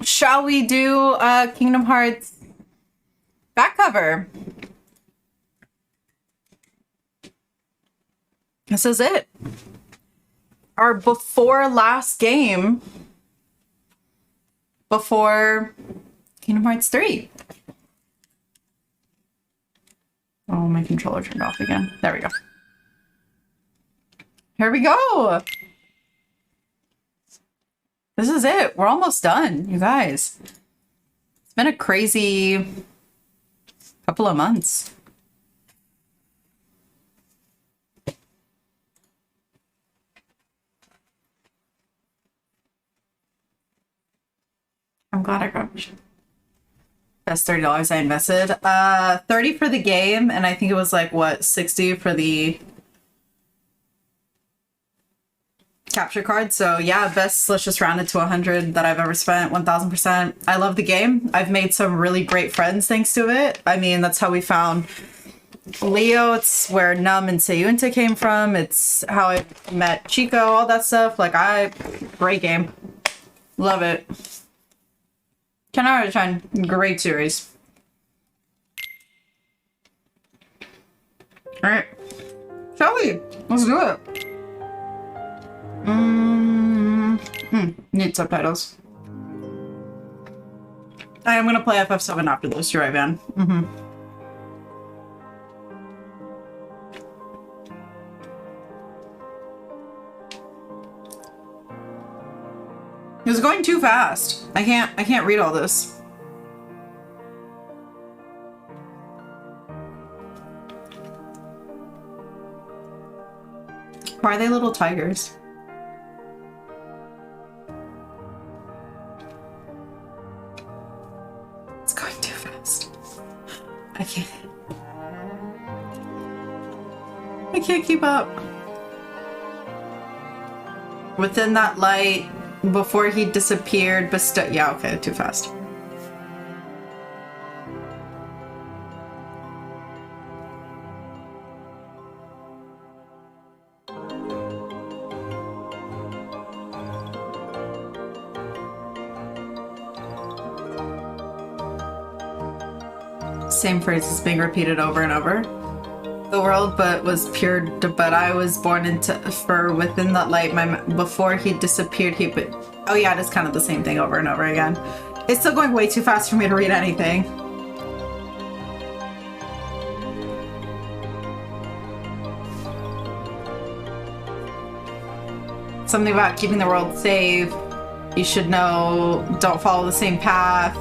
shall we do Kingdom Hearts back cover? This is it. Our before last game before Kingdom Hearts 3. Oh, my controller turned off again. There we go. Here we go. This is it. We're almost done, you guys. It's been a crazy couple of months. I'm glad I got best $30 I invested. 30 for the game, and I think it was like what, 60 for the capture card. So yeah, best, let's just round it to 100 that I've ever spent. 1000%. I love the game. I've made some really great friends thanks to it. I mean, that's how we found Leo. It's where Num and Sayunta came from. It's how I met Chico, all that stuff. Like, great game. Love it. 10 out of 10. Great series. Alright. Shall we? Let's do it. Need subtitles. I am gonna play FF7 after this. You're right, Van. It was going too fast. I can't read all this. Why are they little tigers? It's going too fast. I can't keep up. Within that light, before he disappeared, yeah, okay, too fast. Same phrase is being repeated over and over. The world but I was born into within that light. Before he disappeared, oh yeah, it is kind of the same thing over and over again. It's still going way too fast for me to read anything. Something about keeping the world safe. You should know, don't follow the same path.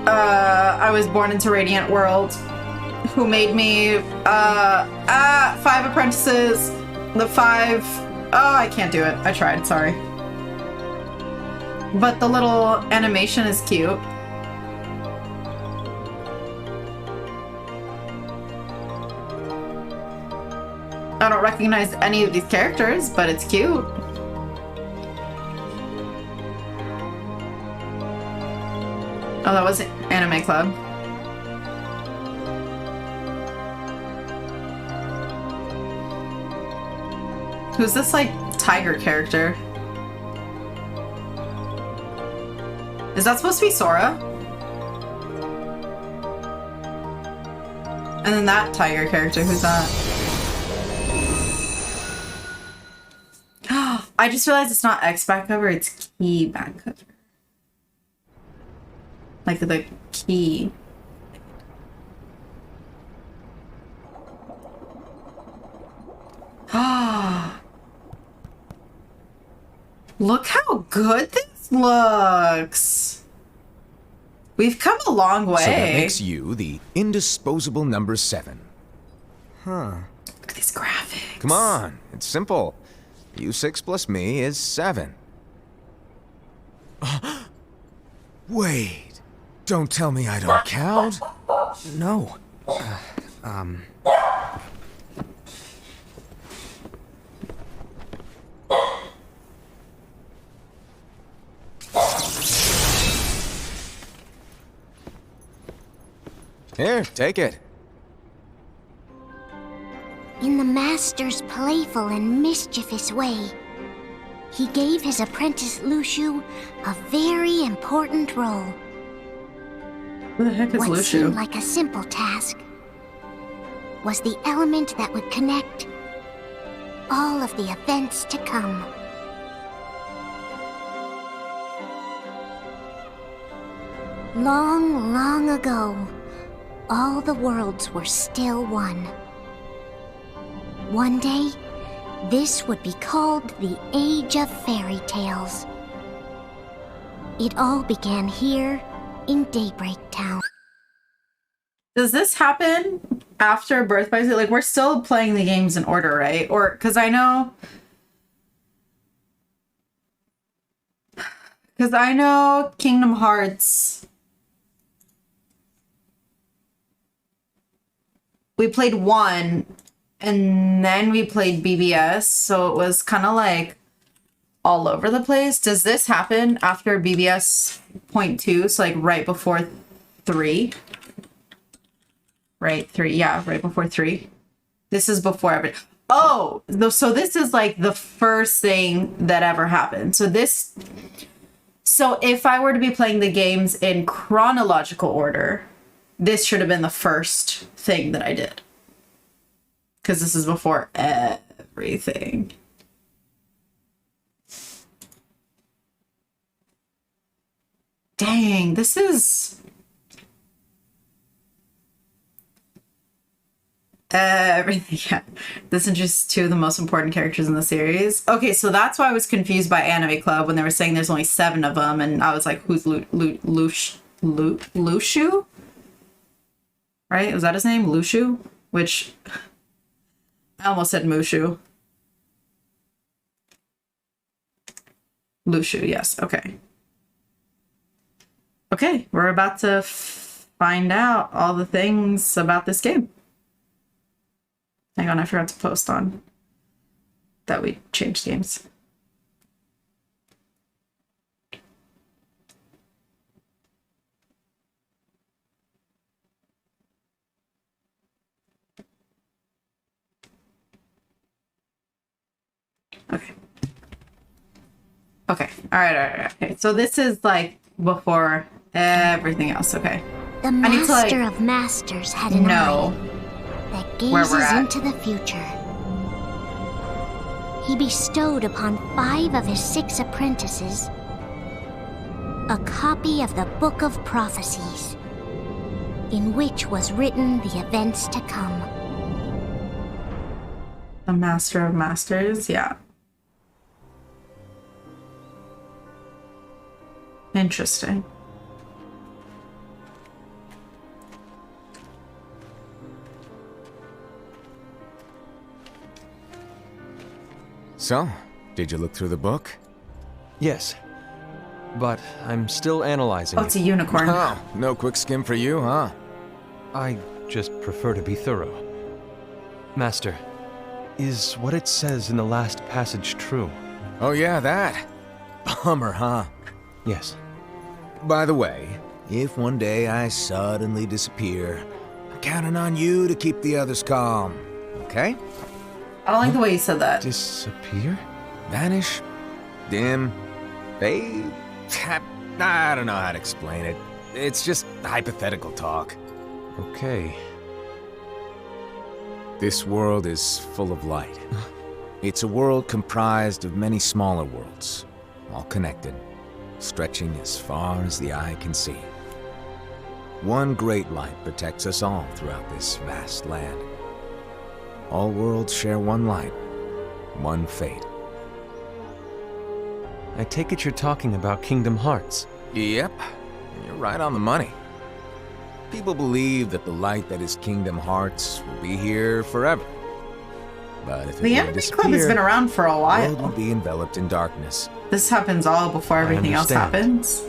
I was born into Radiant World. Who made me 5 apprentices, the 5, oh, I can't do it. I tried, sorry. But the little animation is cute. I don't recognize any of these characters, but it's cute. Oh, that was Anime Club. Who's this, like, tiger character? Is that supposed to be Sora? And then that tiger character, who's that? I just realized it's not X back cover, it's key back cover. Like the key. Ah. Look how good this looks. We've come a long way. So that makes you the indisposable number 7. Huh. Look at these graphics. Come on, it's simple. U6 plus me is 7. Wait, don't tell me I don't count. No. Here, take it. In the Master's playful and mischievous way, he gave his apprentice Lushu a very important role. Who the heck is What Lushu? seemed like a simple task was the element that would connect all of the events to come. Long, long ago, all the worlds were still one. One day, this would be called the Age of Fairy Tales. It all began here in Daybreak Town. Does this happen after Birth by Sleep? Like, we're still playing the games in order, right? Or, because I know Kingdom Hearts, we played 1 and then we played BBS, so it was kind of like all over the place. Does this happen after BBS point 2? So like right before 3? Right, 3. Yeah, right before 3. This is before everything. Oh, so this is like the first thing that ever happened. So if I were to be playing the games in chronological order, this should have been the first thing that I did. Because this is before everything. Dang, this is... everything. Yeah. This is just 2 of the most important characters in the series. Okay, so that's why I was confused by Anime Club when they were saying there's only 7 of them, and I was like, who's Lushu? Right? Was that his name? Lushu? Which... I almost said Mushu. Lushu, yes. Okay. Okay, we're about to find out all the things about this game. Hang on, I forgot to post on that we changed games. Okay. Okay. All right. Okay. So this is like before everything else. Okay. The Master of Masters had an eye that gazes into the future. He bestowed upon 5 of his 6 apprentices a copy of the Book of Prophecies, in which was written the events to come. The Master of Masters, yeah. Interesting. So, did you look through the book? Yes, but I'm still analyzing Oh, it's a unicorn. Oh, no quick skim for you, huh? I just prefer to be thorough. Master, is what it says in the last passage true? Oh yeah, that. Bummer, huh? Yes. By the way, if one day I suddenly disappear, I'm counting on you to keep the others calm, okay? I don't like the way you said that. Disappear? Vanish, dim, fade. I don't know how to explain it. It's just hypothetical talk. Okay. This world is full of light. It's a world comprised of many smaller worlds, all connected, stretching as far as the eye can see. One great light protects us all throughout this vast land. All worlds share one light, one fate. I take it you're talking about Kingdom Hearts. Yep, you're right on the money. People believe that the light that is Kingdom Hearts will be here forever. But if it The were to Anime disappear, Club has been around for a the world while. would be enveloped in darkness. This happens all before everything else understand. happens.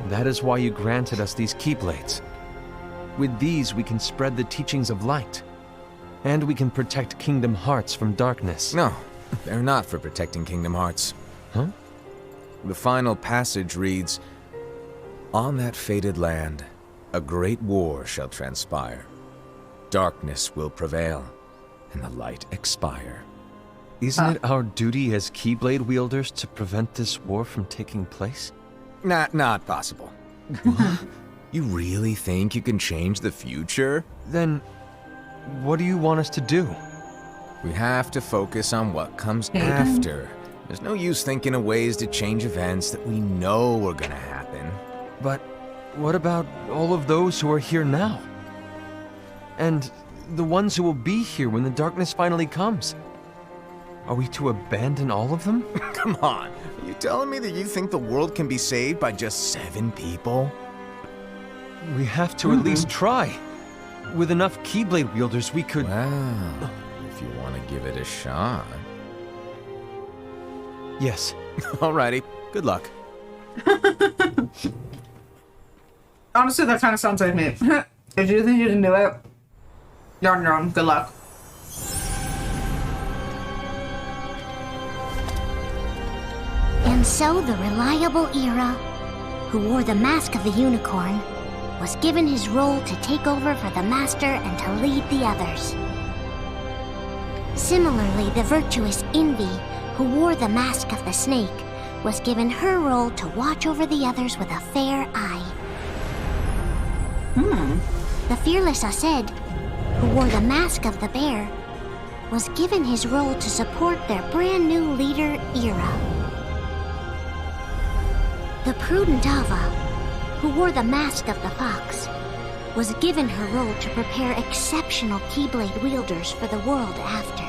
That is why you granted us these Keyblades. With these, we can spread the teachings of light. And we can protect Kingdom Hearts from darkness. No, they're not for protecting Kingdom Hearts. Huh? The final passage reads, "On that fated land, a great war shall transpire. Darkness will prevail, and the light expire. Isn't it our duty as Keyblade wielders to prevent this war from taking place? Not possible. You really think you can change the future? Then, what do you want us to do? We have to focus on what comes after. There's no use thinking of ways to change events that we know are gonna happen. But what about all of those who are here now? And the ones who will be here when the darkness finally comes? Are we to abandon all of them? Come on, are you telling me that you think the world can be saved by just 7 people? We have to at least try. With enough Keyblade wielders, we could... Well, if you want to give it a shot. Yes. Alrighty, good luck. Honestly, that kind of sounds like me. If you think you can do it, you're on your own. Good luck. And so the reliable Ira, who wore the mask of the unicorn, was given his role to take over for the master and to lead the others. Similarly, the virtuous Envy, who wore the mask of the snake, was given her role to watch over the others with a fair eye. The fearless Aced, who wore the mask of the bear, was given his role to support their brand new leader, Ira. The prudent Ava, who wore the mask of the fox, was given her role to prepare exceptional Keyblade wielders for the world after.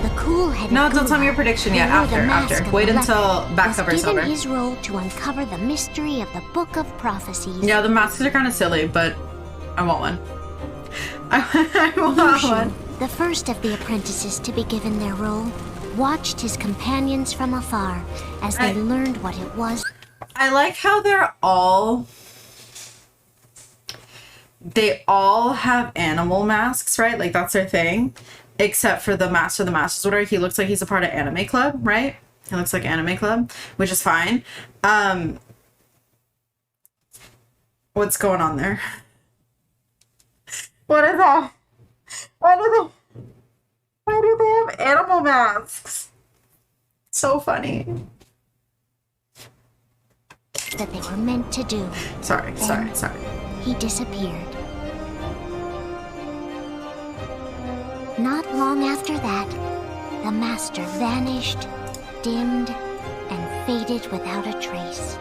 The cool-headed No, don't tell me Kuma, your prediction who yet. wore the After. mask of Wait the until leopard, back was cover's given over. his role to uncover the mystery of the Book of Prophecies. Yeah, the masks are kind of silly, but I want one. I want one. The first of the apprentices to be given their role, watched his companions from afar as they learned what it was. I like how they all have animal masks, right? Like that's their thing. Except for the Master of the Masters, whatever. He looks like he's a part of Anime Club, right? He looks like Anime Club, which is fine. What's going on there? What is that? Why do they have animal masks? So funny. That they were meant to do. Sorry. He disappeared. Not long after that, the master vanished, dimmed, and faded without a trace.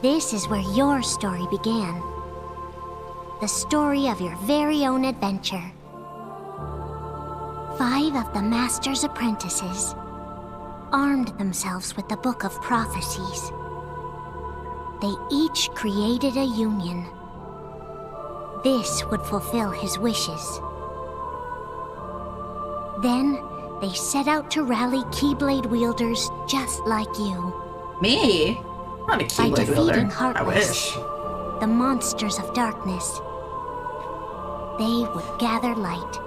This is where your story began. The story of your very own adventure. 5 of the Master's apprentices armed themselves with the Book of Prophecies. They each created a union. This would fulfill his wishes. Then, they set out to rally Keyblade wielders just like you. Me? Not a By Keyblade defeating wielder. I Heartless, wish. the monsters of darkness, they would gather light.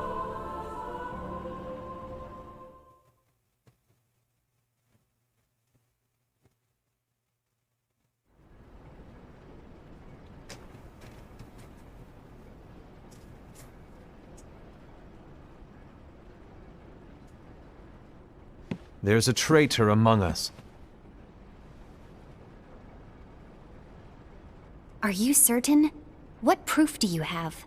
There's a traitor among us. Are you certain? What proof do you have?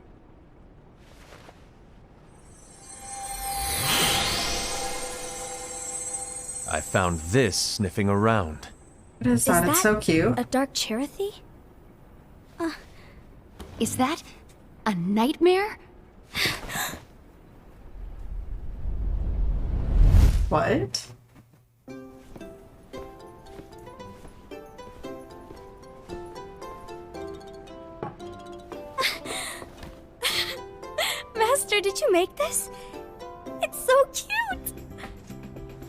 I found this sniffing around. What is that? It's so cute. A dark Cherothy? Is that a nightmare? What? Master, did you make this? It's so cute!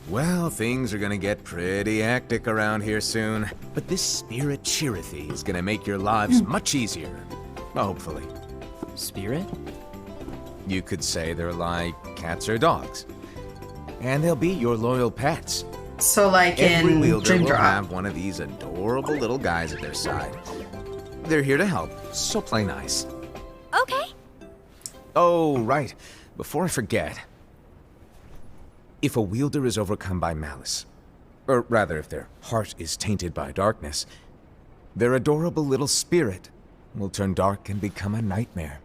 Well, things are gonna get pretty hectic around here soon. But this spirit Cherothy is gonna make your lives much easier. Hopefully. Spirit? You could say they're like cats or dogs. And they'll be your loyal pets. So like Every in wielder Dream will Drop. have one of these adorable little guys at their side. They're here to help, so play nice. Okay. Oh, right. Before I forget. If a wielder is overcome by malice, or rather if their heart is tainted by darkness, their adorable little spirit will turn dark and become a nightmare.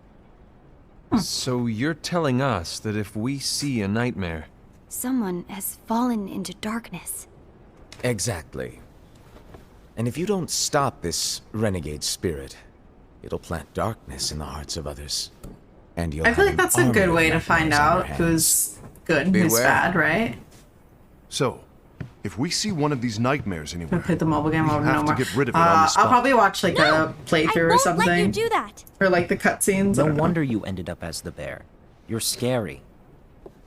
So you're telling us that if we see a nightmare... Someone has fallen into darkness. Exactly. And if you don't stop this renegade spirit, it'll plant darkness in the hearts of others. And you'll I feel have like that's an a good army way of to find nightmares on out your who's good and who's Beware. bad, right? So, if we see one of these nightmares I anywhere, played the mobile game we over have no to more. get rid of it on the I'll spot. probably watch like a I playthrough or won't let you something. do that. Or like the cutscenes. I No don't know. wonder you ended up as the bear. You're scary.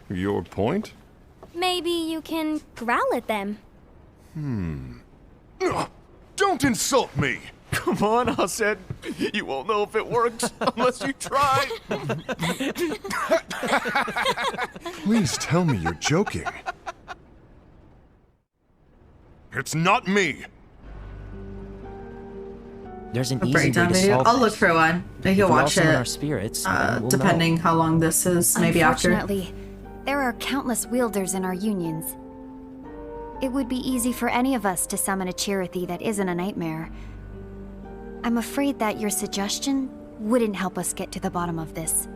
Your point? Maybe you can growl at them. Don't insult me! Come on, Hassan. You won't know if it works unless you try. Please tell me you're joking. It's not me! There's an A easy way breakdown to video. solve I'll look this. for one. Maybe If you'll we all watch summon our it. spirits, then we'll Depending how long this is. Maybe after. Unfortunately, there are countless wielders in our unions. It would be easy for any of us to summon a Chirithy that isn't a nightmare. I'm afraid that your suggestion wouldn't help us get to the bottom of this.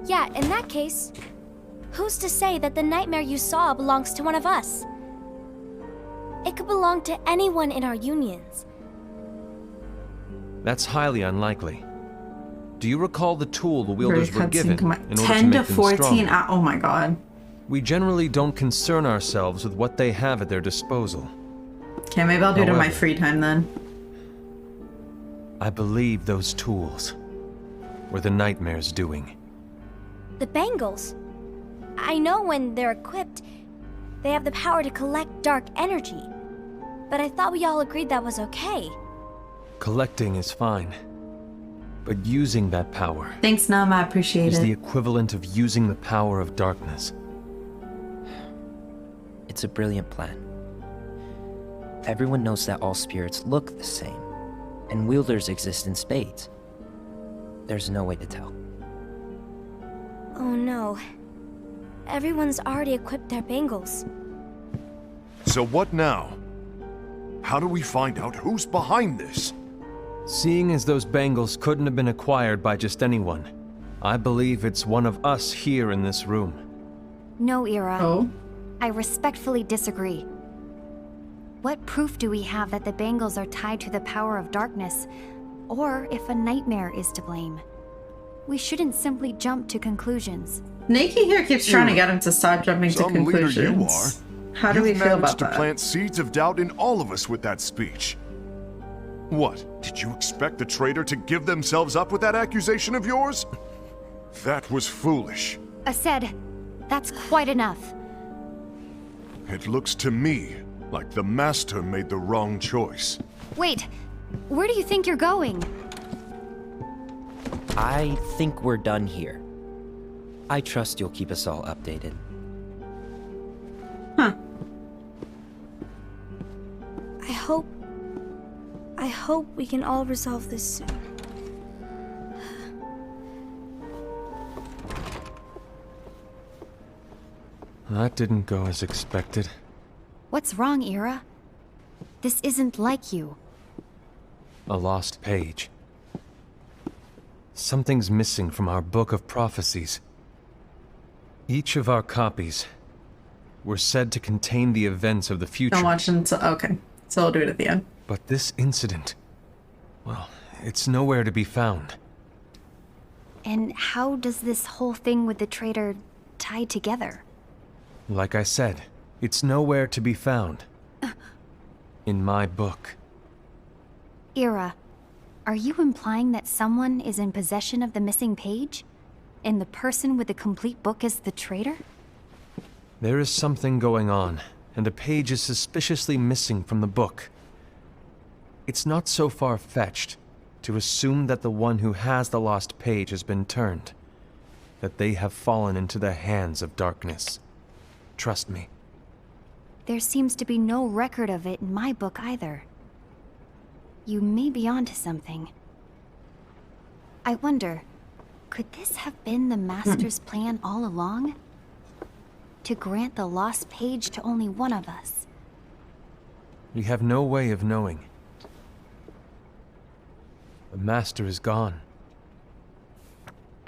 Yeah, in that case, who's to say that the nightmare you saw belongs to one of us? It could belong to anyone in our unions. That's highly unlikely. Do you recall the tool the Very wielders were cutscene given come- in order to 10 to make them 14 stronger? oh my god. We generally don't concern ourselves with what they have at their disposal. Okay, maybe I'll do it in my However- free time then. I believe those tools were the nightmare's doing. The bangles. I know when they're equipped, they have the power to collect dark energy. But I thought we all agreed that was okay. Collecting is fine, but using that power Thanks, Nam. I appreciate is the it. equivalent of using the power of darkness. It's a brilliant plan. Everyone knows that all spirits look the same, and wielders exist in spades. There's no way to tell. Oh no. Everyone's already equipped their bangles. So what now? How do we find out who's behind this? Seeing as those bangles couldn't have been acquired by just anyone, I believe it's one of us here in this room. No, Ira. Oh? I respectfully disagree. What proof do we have that the bangles are tied to the power of darkness, or if a nightmare is to blame? We shouldn't simply jump to conclusions. Nikki here keeps trying to get him to stop jumping to Some leader conclusions. you are. How do we You've feel managed about to that? plant seeds of doubt in all of us with that speech. What? Did you expect the traitor to give themselves up with that accusation of yours? That was foolish. Said, that's quite enough. It looks to me like the Master made the wrong choice. Wait, where do you think you're going? I think we're done here. I trust you'll keep us all updated. I hope we can all resolve this soon. That didn't go as expected. What's wrong, Ira? This isn't like you. A lost page. Something's missing from our book of prophecies. Each of our copies were said to contain the events of the future. Don't watch until okay. So I'll do it at the end. But this incident, well, it's nowhere to be found. And how does this whole thing with the traitor tie together? Like I said, it's nowhere to be found. In my book. Ira, are you implying that someone is in possession of the missing page? And the person with the complete book is the traitor? There is something going on, and a page is suspiciously missing from the book. It's not so far-fetched to assume that the one who has the lost page has been turned, that they have fallen into the hands of darkness. Trust me. There seems to be no record of it in my book either. You may be onto something. I wonder, could this have been the Master's plan all along? To grant the lost page to only one of us? We have no way of knowing. The Master is gone.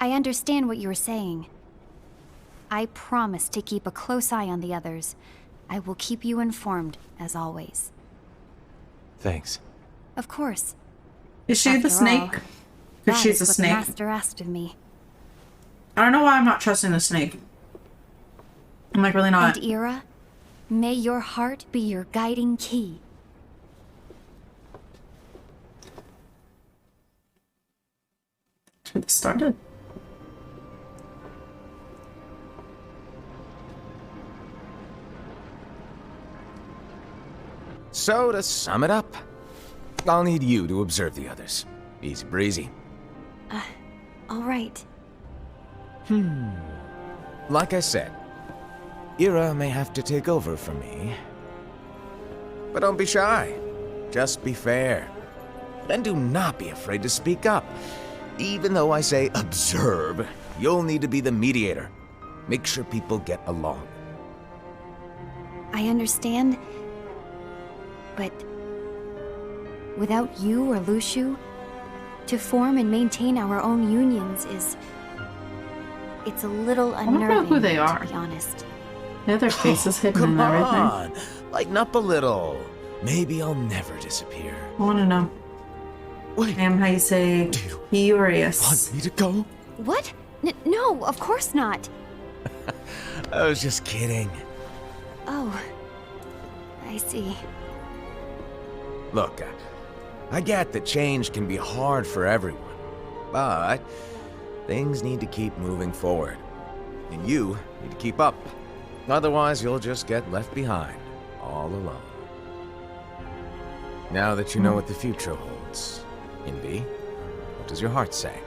I understand what you were saying. I promise to keep a close eye on the others. I will keep you informed, as always. Thanks. Of course. Is she the After all, snake? Because that she's is a what snake. the Master asked of me. I don't know why I'm not trusting the snake. I'm like really not. And Ira, may your heart be your guiding key. That's where this started. So, to sum it up, I'll need you to observe the others. Easy breezy. All right. Like I said, Ira may have to take over for me. But don't be shy. Just be fair. And do not be afraid to speak up. Even though I say observe, you'll need to be the mediator. Make sure people get along. I understand. But without you or Luciu, to form and maintain our own unions is... It's a little don't know unnerving, who they are. to be honest. Yeah, their faces hidden Come and everything. on, lighten up a little. Maybe I'll never disappear. I want to know. Wait, How you say furious. want me to go? What? No, of course not. I was just kidding. Oh, I see. Look, I get that change can be hard for everyone, but things need to keep moving forward. And you need to keep up. Otherwise, you'll just get left behind, all alone. Now that you know what the future holds, Invi, what does your heart say?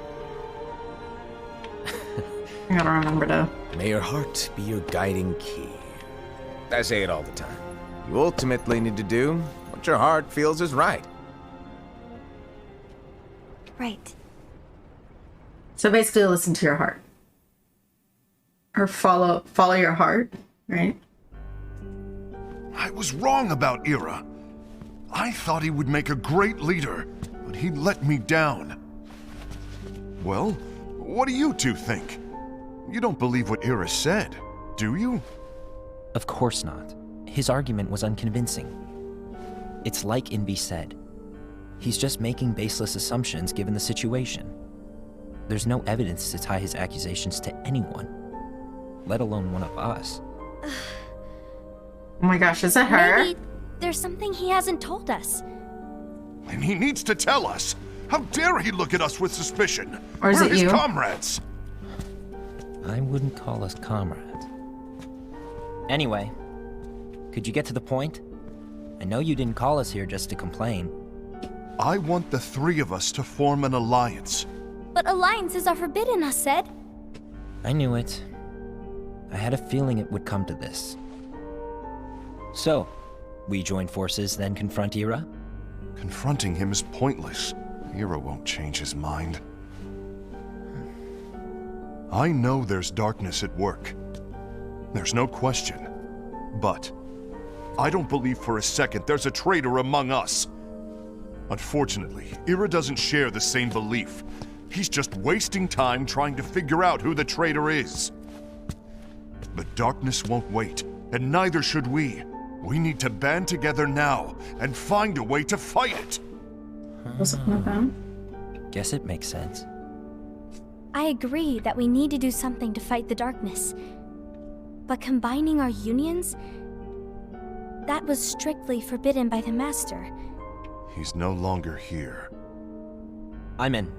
I gotta remember to. May your heart be your guiding key. I say it all the time. You ultimately need to do what your heart feels is right. Right. So basically, listen to your heart, or follow your heart, right? I was wrong about Ira. I thought he would make a great leader, but he let me down. Well, what do you two think? You don't believe what Ira said, do you? Of course not. His argument was unconvincing. It's like Invi said. He's just making baseless assumptions given the situation. There's no evidence to tie his accusations to anyone, let alone one of us. Oh my gosh, is it her? Maybe there's something he hasn't told us. And he needs to tell us. How dare he look at us with suspicion? Or is We're it his you? comrades. I wouldn't call us comrades. Anyway, could you get to the point? I know you didn't call us here just to complain. I want the three of us to form an alliance. But alliances are forbidden, us said. I knew it. I had a feeling it would come to this. So, we join forces, then confront Ira? Confronting him is pointless. Ira won't change his mind. I know there's darkness at work. There's no question. But I don't believe for a second there's a traitor among us. Unfortunately, Ira doesn't share the same belief. He's just wasting time trying to figure out who the traitor is. But darkness won't wait, and neither should we. We need to band together now and find a way to fight it. Was it one of them? Guess it makes sense. I agree that we need to do something to fight the darkness. But combining our unions? That was strictly forbidden by the Master. He's no longer here. I'm in.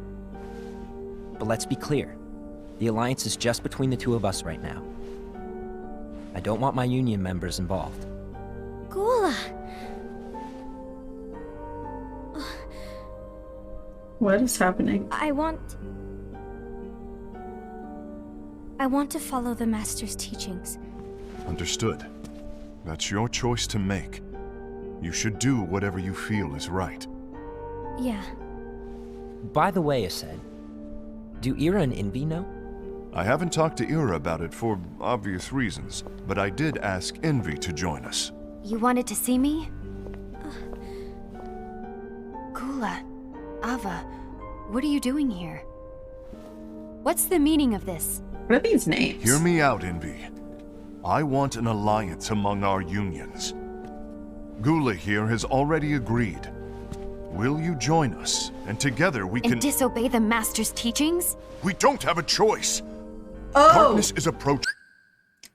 But let's be clear. The alliance is just between the two of us right now. I don't want my union members involved. Gula! What is happening? I want to follow the Master's teachings. Understood. That's your choice to make. You should do whatever you feel is right. Yeah. By the way, Ased, do Ira and Envy know? I haven't talked to Ira about it for obvious reasons, but I did ask Envy to join us. You wanted to see me? Gula, Ava, what are you doing here? What's the meaning of this? What are these names? Hear me out, Envy. I want an alliance among our unions. Gula here has already agreed. Will you join us? And together we can— And disobey the Master's teachings? We don't have a choice! Oh! Darkness is approaching.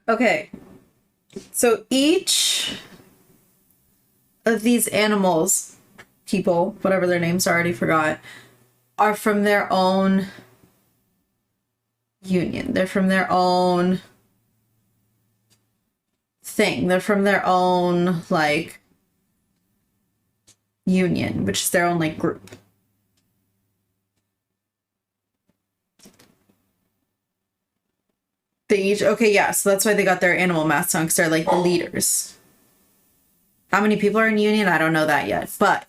Okay. So each of these animals, people, whatever their names are, I already forgot, are from their own union. They're from their own thing. They're from their own, like, union, which is their own, like, group. They each, okay, yeah, so that's why they got their animal masks on, because they're, like, the leaders. How many people are in union? I don't know that yet, but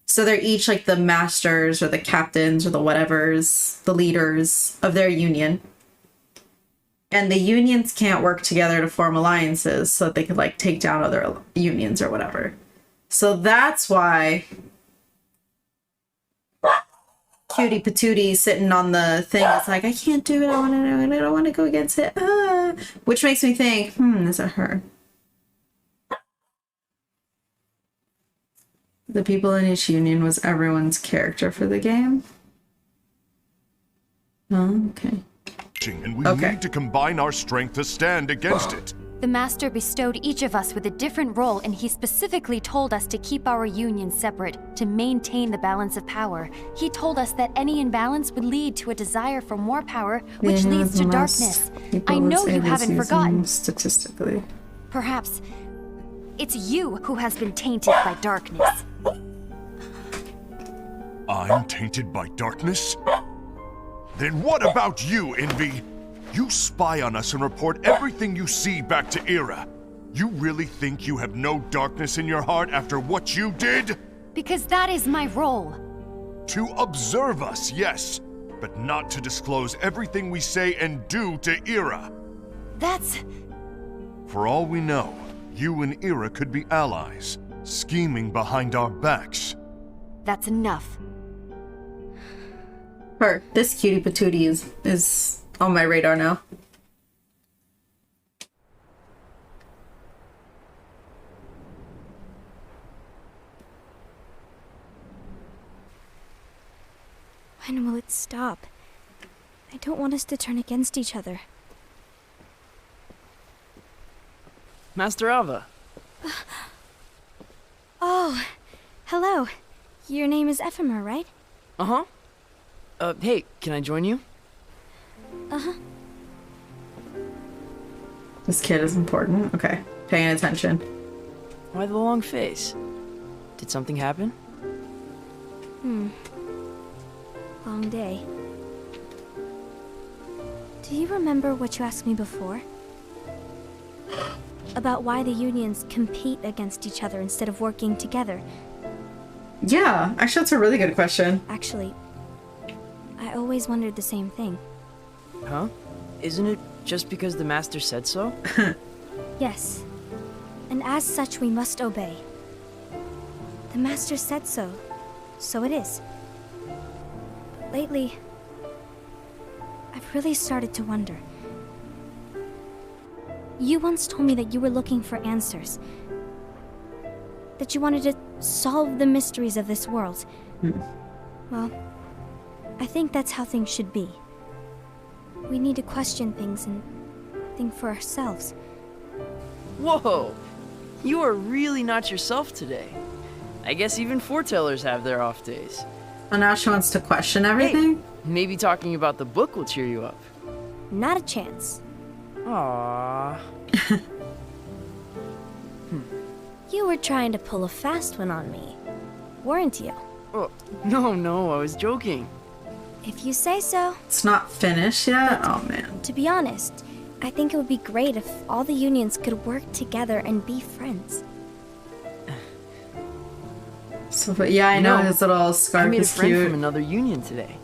so they're each, like, the masters or the captains or the whatevers, the leaders of their union. And the unions can't work together to form alliances so that they could, like, take down other unions or whatever. So that's why Cutie Patootie sitting on the thing is like, I can't do it, I don't want to go against it. Which makes me think, is it her? The people in each union was everyone's character for the game. Oh, okay. And we need to combine our strength to stand against it. The Master bestowed each of us with a different role, and he specifically told us to keep our union separate, to maintain the balance of power. He told us that any imbalance would lead to a desire for more power, which leads to darkness. I know you haven't forgotten. Statistically. Perhaps it's you who has been tainted by darkness. I'm tainted by darkness? Then what about you, Envy? You spy on us and report everything you see back to Ira. You really think you have no darkness in your heart after what you did? Because that is my role. To observe us, yes, but not to disclose everything we say and do to Ira. That's... For all we know, you and Ira could be allies, scheming behind our backs. That's enough. Her. This Cutie Patootie is on my radar now. When will it stop? I don't want us to turn against each other. Master Ava. Oh, hello. Your name is Ephemer, right? Uh-huh. Hey, can I join you? Uh-huh. This kid is important. Okay. Paying attention. Why the long face? Did something happen? Long day. Do you remember what you asked me before? About why the unions compete against each other instead of working together? Yeah, actually that's a really good question. Actually, I always wondered the same thing. Huh? Isn't it just because the Master said so? Yes. And as such, we must obey. The Master said so, so it is. But lately, I've really started to wonder. You once told me that you were looking for answers. That you wanted to solve the mysteries of this world. Well, I think that's how things should be. We need to question things and think for ourselves. Whoa! You are really not yourself today. I guess even foretellers have their off days. Well, now she wants to question everything? Hey, maybe talking about the book will cheer you up. Not a chance. Aww. You were trying to pull a fast one on me, weren't you? Oh, no, I was joking. If you say so. It's not finished yet? Oh, man. To be honest, I think it would be great if all the unions could work together and be friends. So, but yeah, I know his little I scarf made a is friend cute. from another union today.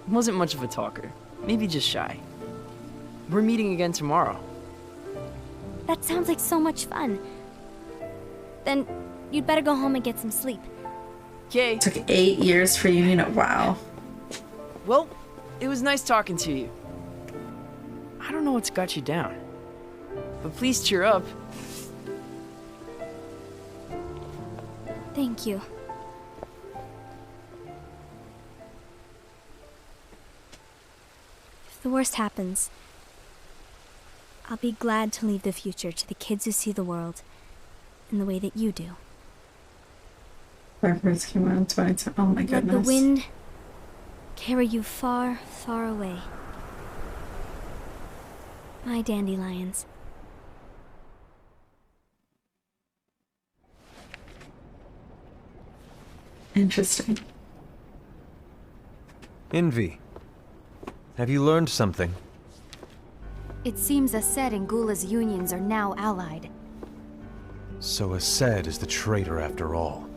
Wasn't much of a talker. Maybe just shy. We're meeting again tomorrow. That sounds like so much fun. Then you'd better go home and get some sleep. Okay. Took 8 years for union. Wow. Well, it was nice talking to you. I don't know what's got you down. But please cheer up. Thank you. If the worst happens, I'll be glad to leave the future to the kids who see the world in the way that you do. Fireworks came out in 2010. Oh my goodness. Let the wind carry you far, far away. My dandelions. Interesting. Envy. Have you learned something? It seems Ased and Gula's unions are now allied. So Ased is the traitor after all.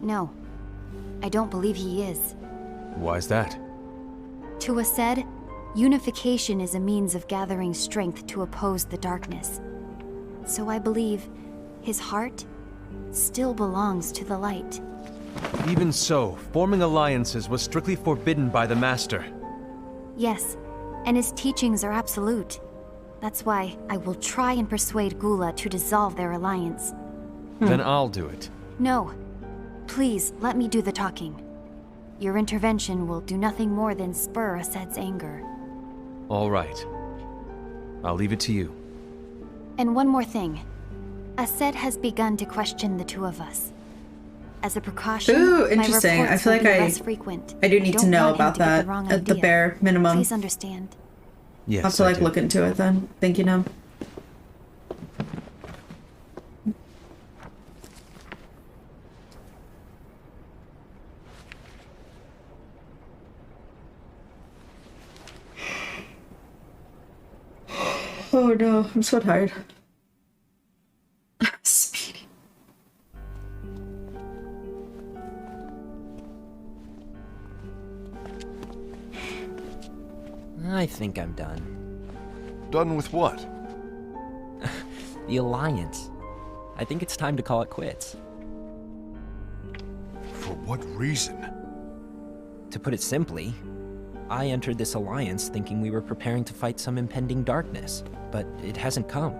No, I don't believe he is. Why's that? To Ased, unification is a means of gathering strength to oppose the darkness. So I believe his heart still belongs to the light. Even so, forming alliances was strictly forbidden by the Master. Yes, and his teachings are absolute. That's why I will try and persuade Gula to dissolve their alliance. Then I'll do it. No. Please, let me do the talking. Your intervention will do nothing more than spur Ased's anger. All right. I'll leave it to you. And one more thing. Ased has begun to question the two of us. As a precaution, Ooh, interesting. my I feel reports like will be less frequent. I do need to Don't know want him about to get that the wrong at the idea. bare minimum. Please understand. Yes, I'll have to I like do. look into it then. Thank you, no. Oh no, I'm so tired. Speedy. I think I'm done. Done with what? The Alliance. I think it's time to call it quits. For what reason? To put it simply, I entered this alliance thinking we were preparing to fight some impending darkness, but it hasn't come.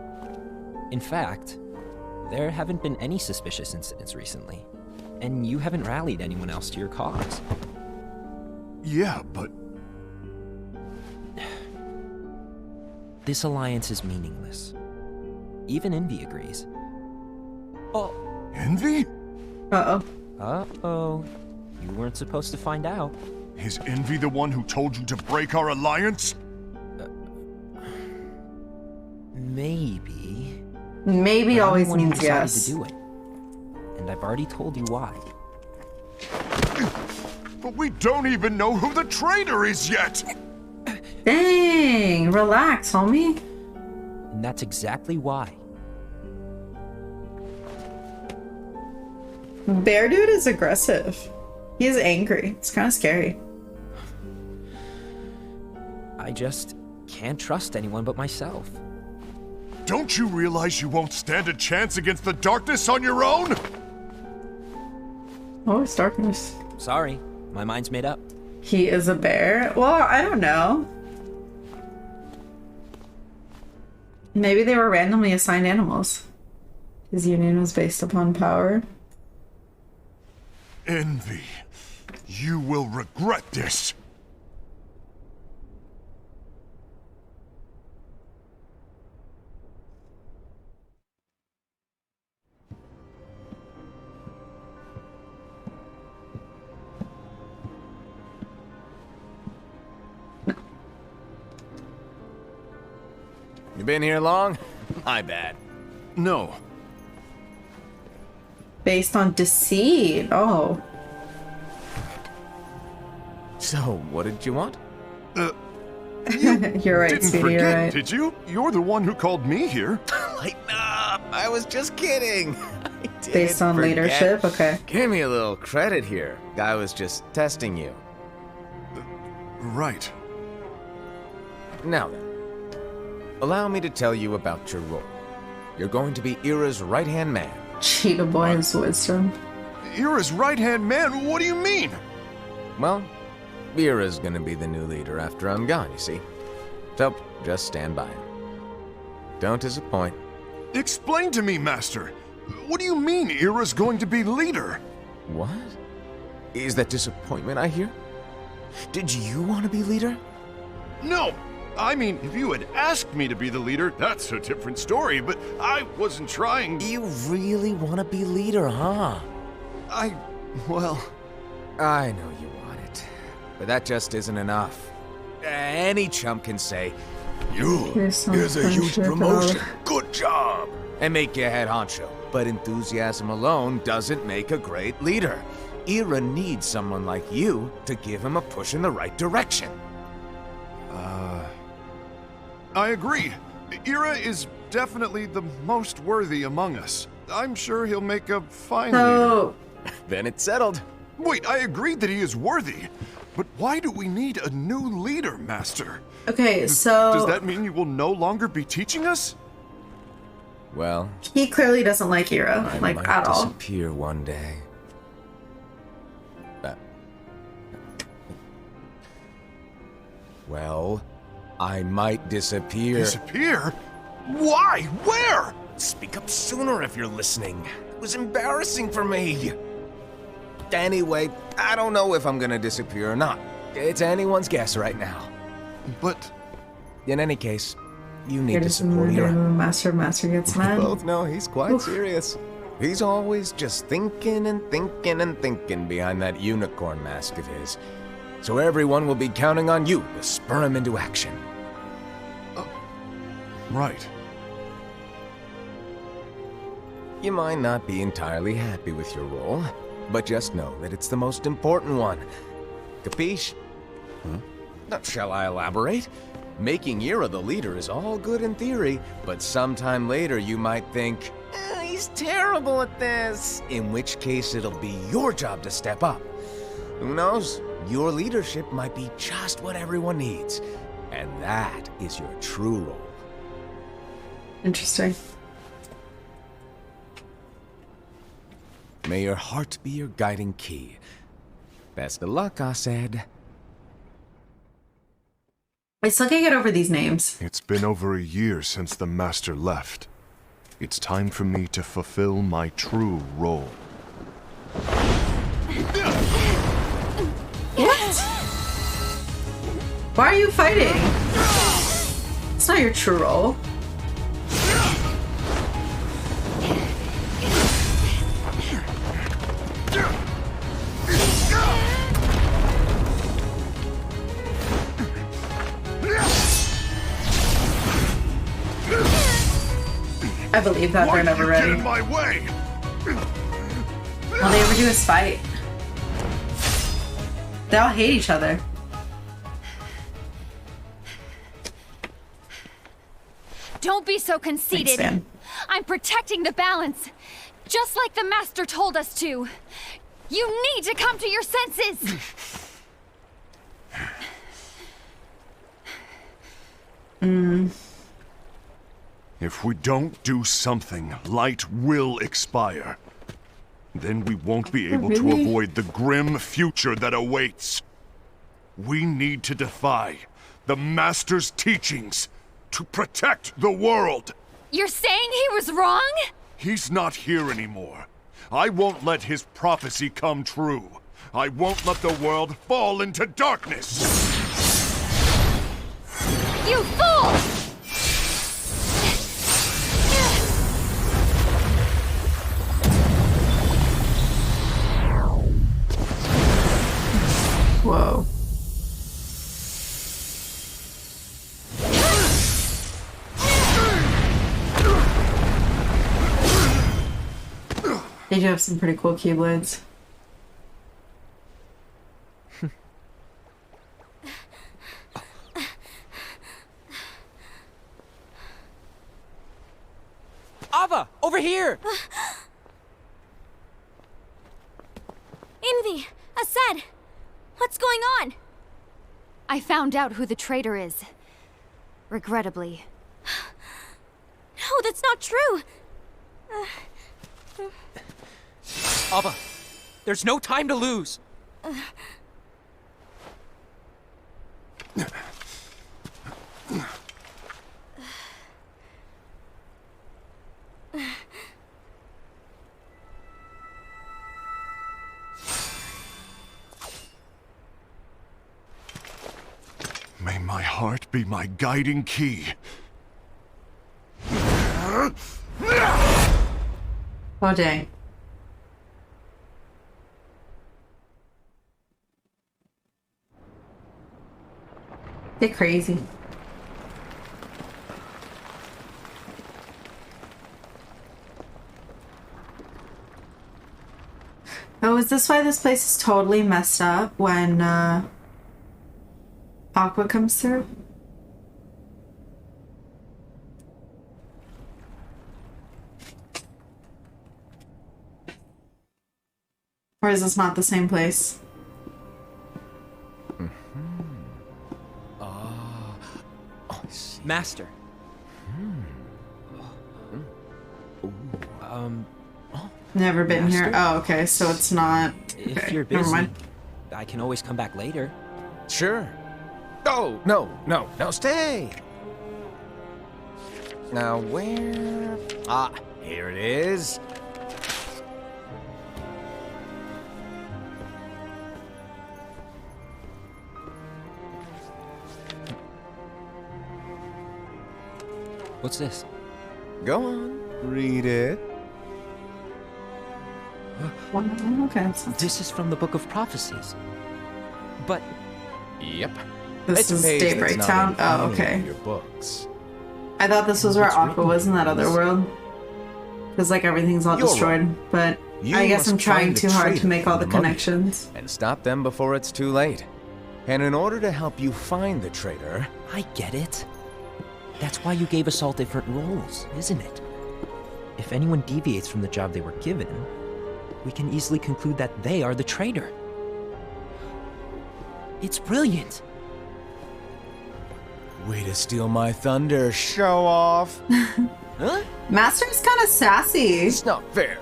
In fact, there haven't been any suspicious incidents recently, and you haven't rallied anyone else to your cause. Yeah, but... This alliance is meaningless. Even Envy agrees. Oh. Envy? Uh-oh. Uh-oh. You weren't supposed to find out. Is Envy the one who told you to break our alliance? Maybe. Maybe But I'm always the one who means decided yes. to do it. And I've already told you why. But we don't even know who the traitor is yet! Dang, relax, homie. And that's exactly why. Bear dude is aggressive. He is angry. It's kind of scary. I just can't trust anyone but myself. Don't you realize you won't stand a chance against the darkness on your own? Oh, it's darkness. Sorry, my mind's made up. He is a bear? Well, I don't know. Maybe they were randomly assigned animals. His union was based upon power. Envy, you will regret this. You been here long? My bad. No. Based on deceit. Oh. So, what did you want? You're right, Didn't Speedy, forget, you're right. did you? You're the one who called me here. Lighten up! I was just kidding. I did Based on forget. leadership? Okay. Give me a little credit here. I was just testing you. Right. Now then, allow me to tell you about your role. You're going to be Ira's right-hand man. Cheetah Boy's wisdom. Ira's right-hand man? What do you mean? Well, Ira's gonna be the new leader after I'm gone, you see. So, just stand by him. Don't disappoint. Explain to me, Master. What do you mean Ira's going to be leader? What? Is that disappointment I hear? Did you want to be leader? No! I mean, if you had asked me to be the leader, that's a different story, but I wasn't trying. You really want to be leader, huh? Well... I know you want it, but that just isn't enough. Any chump can say, Here's a huge promotion, good job, and make you head honcho. But enthusiasm alone doesn't make a great leader. Ira needs someone like you to give him a push in the right direction. I agree. Ira is definitely the most worthy among us. I'm sure he'll make a fine leader. So, Then it's settled. Wait, I agreed that he is worthy. But why do we need a new leader, Master? okay, so Does that mean you will no longer be teaching us? Well, he clearly doesn't like Ira, I like might at all. disappear one day. Well, I might disappear. Disappear? Why? Where? Speak up sooner if you're listening. It was embarrassing for me. Anyway, I don't know if I'm gonna disappear or not. It's anyone's guess right now. But... In any case, you need Here to to support support Ira. Master gets We mad. both know he's quite Oof. serious. He's always just thinking and thinking and thinking behind that unicorn mask of his. So everyone will be counting on you to spur him into action. Right. You might not be entirely happy with your role, but just know that it's the most important one. Capiche? Now, shall I elaborate? Making Ira the leader is all good in theory, but sometime later you might think, he's terrible at this. In which case it'll be your job to step up. Who knows? Your leadership might be just what everyone needs. And that is your true role. Interesting. May your heart be your guiding key. Best of luck, I said. I still can't get over these names. It's been over a year since the Master left. It's time for me to fulfill my true role. What? Why are you fighting? It's not your true role. I believe that they're never Get in ready. my way! All they ever do is fight. They all hate each other. Don't be so conceited. Thanks, man. I'm protecting the balance, just like the Master told us to. You need to come to your senses. If we don't do something, light will expire. Then we won't be able to really? avoid the grim future that awaits. We need to defy the Master's teachings to protect the world. You're saying he was wrong? He's not here anymore. I won't let his prophecy come true. I won't let the world fall into darkness. You fool! Whoa. They do have some pretty cool keyblades. Ava, over here! Envy! Ased! What's going on? I found out who the traitor is. Regrettably. No, that's not true! Ava, there's no time to lose! May my heart be my guiding key. Oh, dang. They're crazy. Oh, is this why this place is totally messed up when, Aqua comes through? Or is this not the same place? Master. Never been here. Master? Oh, okay, so it's not. If Okay, you're never busy, mind. I can always come back later. Sure. Oh, no, stay! Now, where... Ah, here it is. What's this? Go on, read it. Okay. This is from the Book of Prophecies. But Yep. This It's a is page Day that's Breakdown? not in Oh, any okay. of your books. I thought this was where It's Aqua written was in that other this. world. Because, like, everything's all You're destroyed. But You I guess must I'm trying find the too hard to traitor make all the among you connections. and stop them before it's too late. And in order to help you find the traitor, I get it. That's why you gave us all different roles, isn't it? If anyone deviates from the job they were given, we can easily conclude that they are the traitor. It's brilliant. way to steal my thunder, show off. Huh? Master's kind of sassy. It's not fair.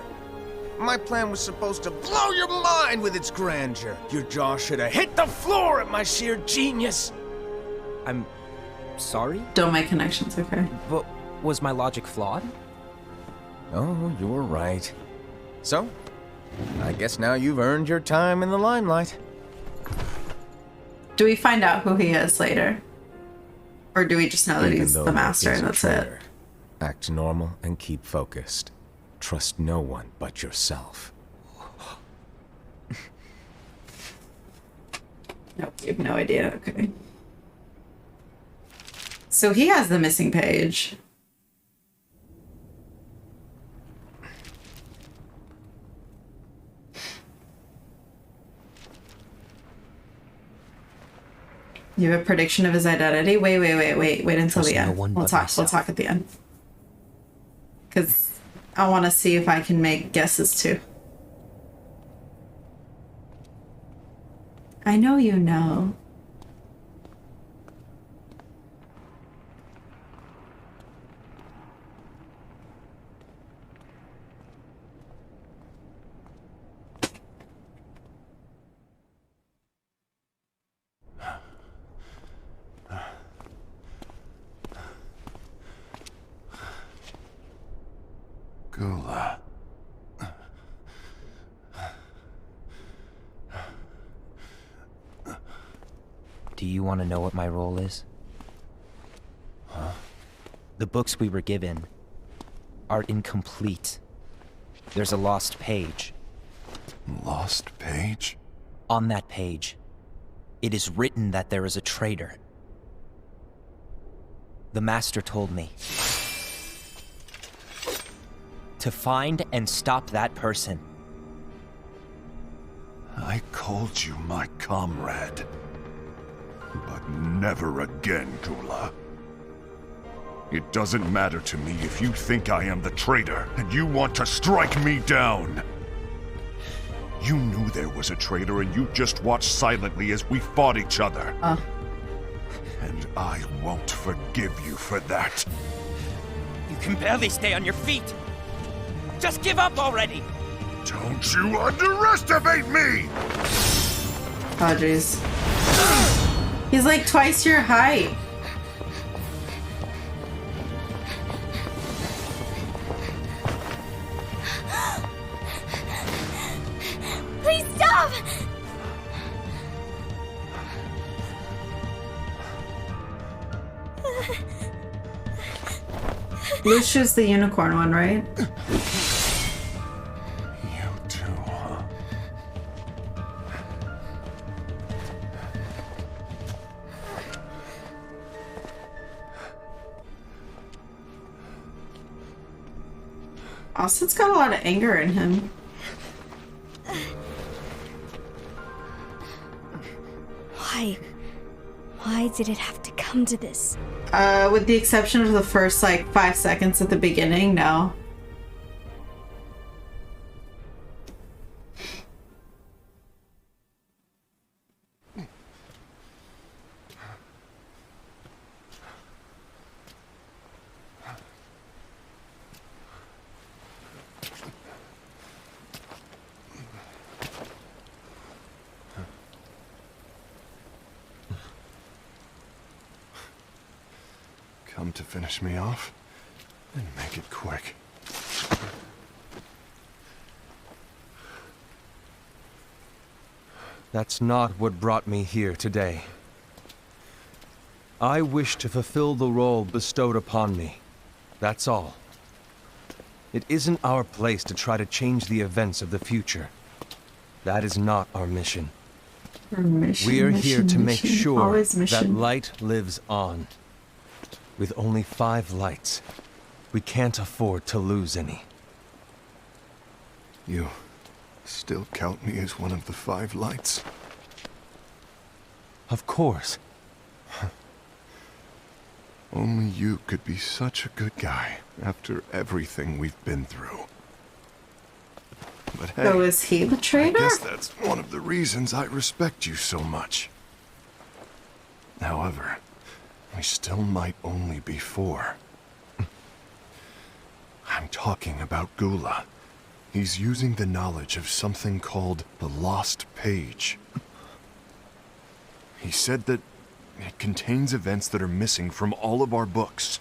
My plan was supposed to blow your mind with its grandeur. Your jaw should have hit the floor at my sheer genius. I'm sorry, Don't make connections, okay? but was my logic flawed? Oh, you're right. So, I guess now you've earned your time in the limelight. Do we find out who he is later? Or do we just know that Even he's though the master he's and a that's it? traitor, act normal and keep focused. Trust no one but yourself. Nope, you have no idea. Okay. So he has the missing page. You have a prediction of his identity? Wait until Trust the no end. one We'll but talk myself. at the end. Cause I wanna see if I can make guesses too. I know you know. Gula. Do you want to know what my role is? Huh? The books we were given are incomplete. There's a lost page. Lost page? On that page, it is written that there is a traitor. The master told me to find and stop that person. I called you my comrade. But never again, Gula. It doesn't matter to me if you think I am the traitor and you want to strike me down. You knew there was a traitor and you just watched silently as we fought each other. And I won't forgive you for that. You can barely stay on your feet. Just give up already. Don't you underestimate me! Oh, jeez. He's like twice your height. Please stop! Lucia's the unicorn one, right? You too, huh? Austin's got a lot of anger in him. Why did it have to come to this? With the exception of the first, like, 5 seconds at the beginning, no. Come to finish me off? Then make it quick. That's not what brought me here today. I wish to fulfill the role bestowed upon me. That's all. It isn't our place to try to change the events of the future. That is not our mission. We are here to make sure that light lives on. With only 5 lights, we can't afford to lose any. You still count me as one of the 5 lights? Of course. Only you could be such a good guy after everything we've been through. But hey, So is he the traitor? I guess that's one of the reasons I respect you so much. However, we still might only be 4. I'm talking about Gula. He's using the knowledge of something called the Lost Page. He said that it contains events that are missing from all of our books.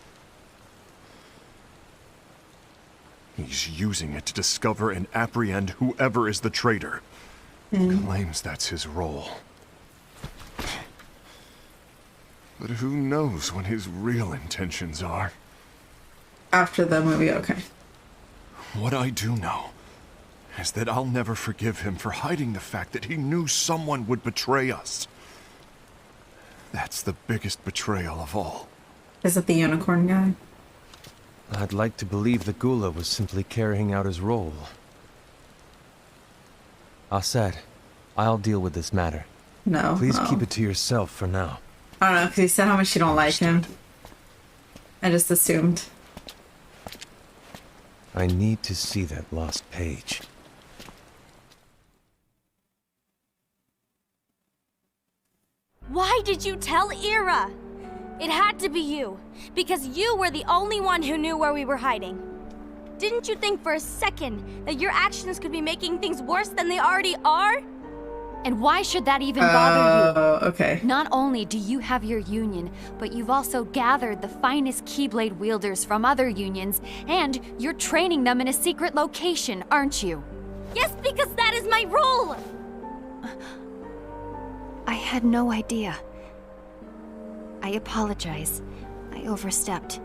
He's using it to discover and apprehend whoever is the traitor. Claims that's his role. But who knows what his real intentions are? After the movie, okay. What I do know is that I'll never forgive him for hiding the fact that he knew someone would betray us. That's the biggest betrayal of all. Is it the unicorn guy? I'd like to believe that Gula was simply carrying out his role. Aset, I'll deal with this matter. No. Please keep it to yourself for now. I don't know, because he said how much you don't like him. I just assumed. I need to see that lost page. Why did you tell Ira? It had to be you, because you were the only one who knew where we were hiding. Didn't you think for a second that your actions could be making things worse than they already are? And why should that even bother you? Okay. Not only do you have your union, but you've also gathered the finest Keyblade wielders from other unions, and you're training them in a secret location, aren't you? Yes, because that is my role! I had no idea. I apologize. I overstepped.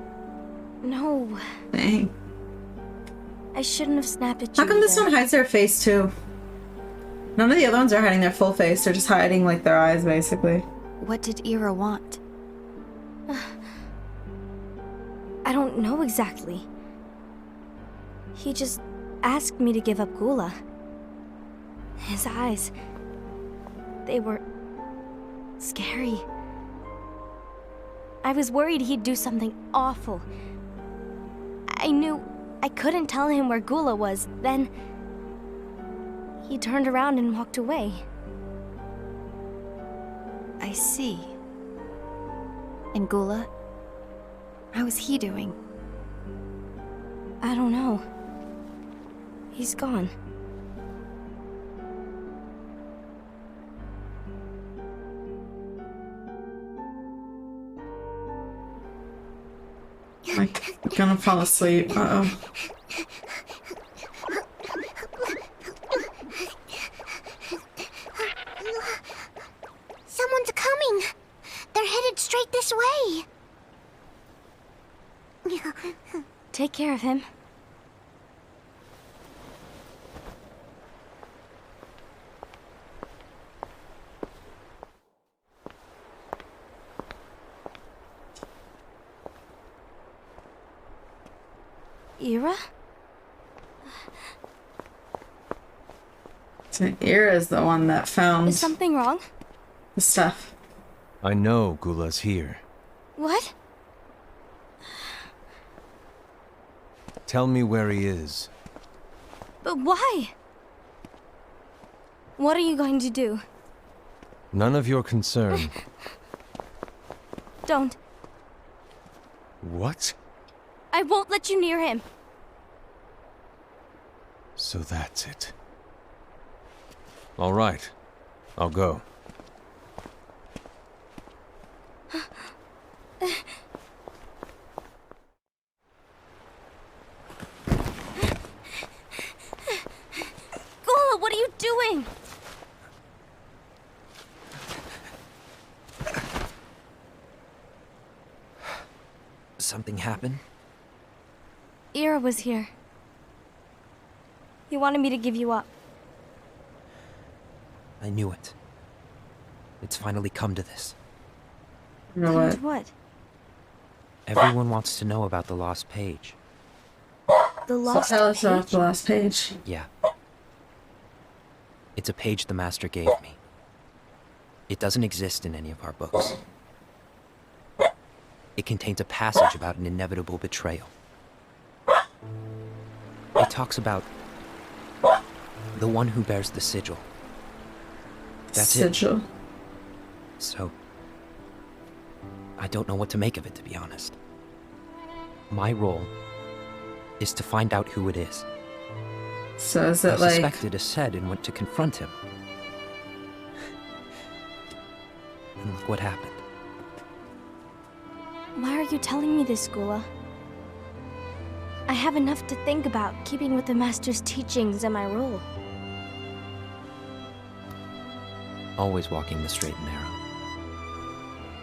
No, Dang. I shouldn't have snapped at you. How come this one hides their face too? None of the other ones are hiding their full face. They're just hiding like their eyes, basically. What did Ira want? I don't know exactly. He just asked me to give up Gula. His eyes, they were scary. I was worried he'd do something awful. I knew I couldn't tell him where Gula was. Then he turned around and walked away. I see. And Gula? How is he doing? I don't know. He's gone. I'm gonna fall asleep. Uh-oh. Someone's coming! They're headed straight this way! Take care of him. Ira? So Ira's the one that found Is something wrong? the stuff. I know Gula's here. What? Tell me where he is. But why? What are you going to do? None of your concern. Don't. What? I won't let you near him. So that's it. All right. I'll go. Gula, what are you doing? Something happened? Ira was here. He wanted me to give you up. I knew it. It's finally come to this. You know Come what? to what? Everyone wants to know about the lost page. The So lost tell us about page? the last page. Yeah. It's a page the Master gave me. It doesn't exist in any of our books. It contains a passage about an inevitable betrayal. It talks about the one who bears the sigil. That's Sigil. it. So, I don't know what to make of it, to be honest. My role is to find out who it is. So is I it like suspected a said and went to confront him. And look what happened. Why are you telling me this, Gula? I have enough to think about, keeping with the Master's teachings and my role. Always walking the straight and narrow.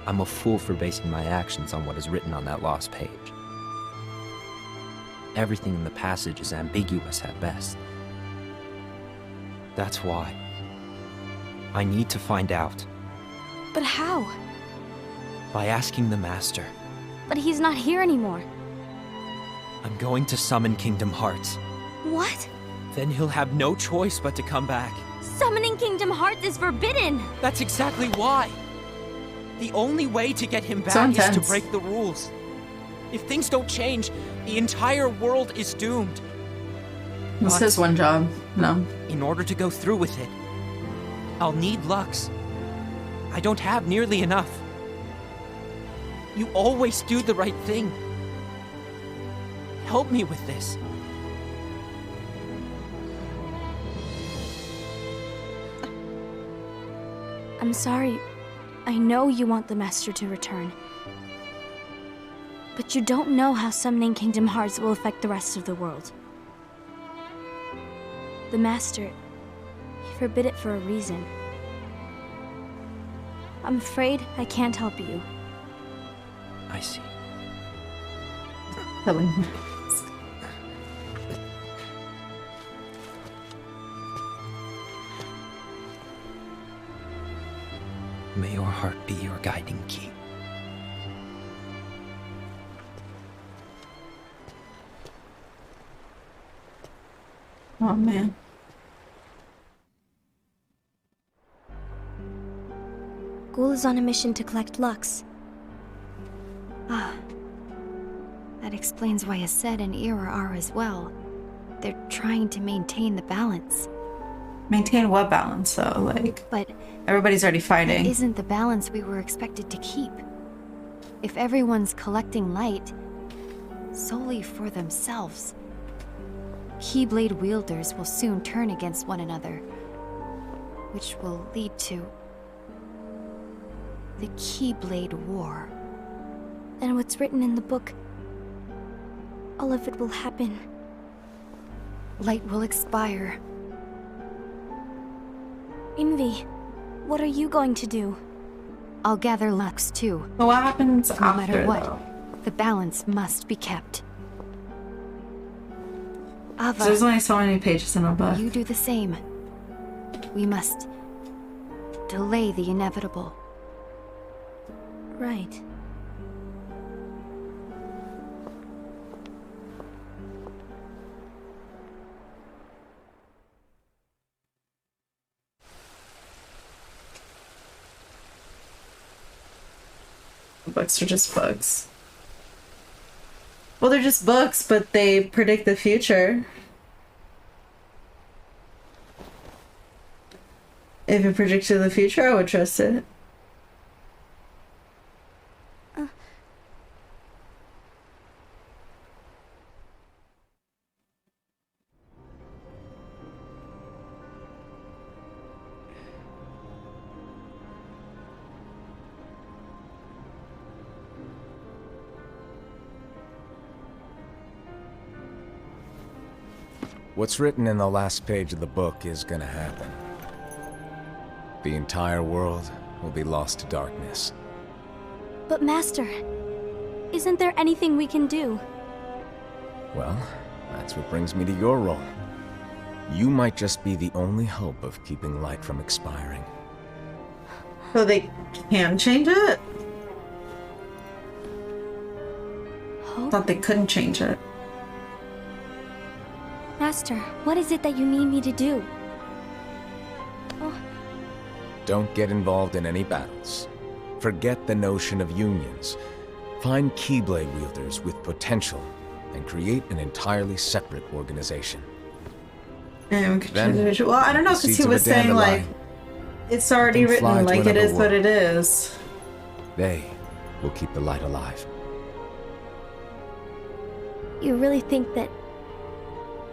I'm a fool for basing my actions on what is written on that lost page. Everything in the passage is ambiguous at best. That's why I need to find out. But how? By asking the Master. But he's not here anymore. I'm going to summon Kingdom Hearts. What? Then he'll have no choice but to come back. Summoning Kingdom Hearts is forbidden! That's exactly why. The only way to get him So back is to intense. break the rules. If things don't change, the entire world is doomed. What's But his one job? No. in order to go through with it, I'll need Lux. I don't have nearly enough. You always do the right thing. Help me with this. I'm sorry. I know you want the Master to return. But you don't know how summoning Kingdom Hearts will affect the rest of the world. The Master, he forbid it for a reason. I'm afraid I can't help you. I see. Killing. May your heart be your guiding key. Oh man. Ghoul is on a mission to collect Lux. Ah. That explains why Aced and Ira are as well. They're trying to maintain the balance. Maintain what balance, though? Like, but everybody's already fighting. That isn't the balance we were expected to keep. If everyone's collecting light solely for themselves, Keyblade wielders will soon turn against one another, which will lead to the Keyblade War. And what's written in the book, all of it will happen. Light will expire. Envy, what are you going to do? I'll gather Lux too. But what happens no after, matter what, though? The balance must be kept. Ava, There's only so many pages in a book. You do the same. We must delay the inevitable. Right. Books are just books. Well, they're just books, but they predict the future. If it predicted the future, I would trust it. What's written in the last page of the book is gonna happen. The entire world will be lost to darkness. But Master, isn't there anything we can do? Well, that's what brings me to your role. You might just be the only hope of keeping light from expiring. So they can change it? Hope? Thought they couldn't change it. Master, what is it that you need me to do? Oh. Don't get involved in any battles. Forget the notion of unions. Find Keyblade wielders with potential and create an entirely separate organization. And Then, well, I don't know, the because seeds he of was a saying, like, dandelion, it's already then fly written, to like, it another is what world. it is. They will keep the light alive. You really think that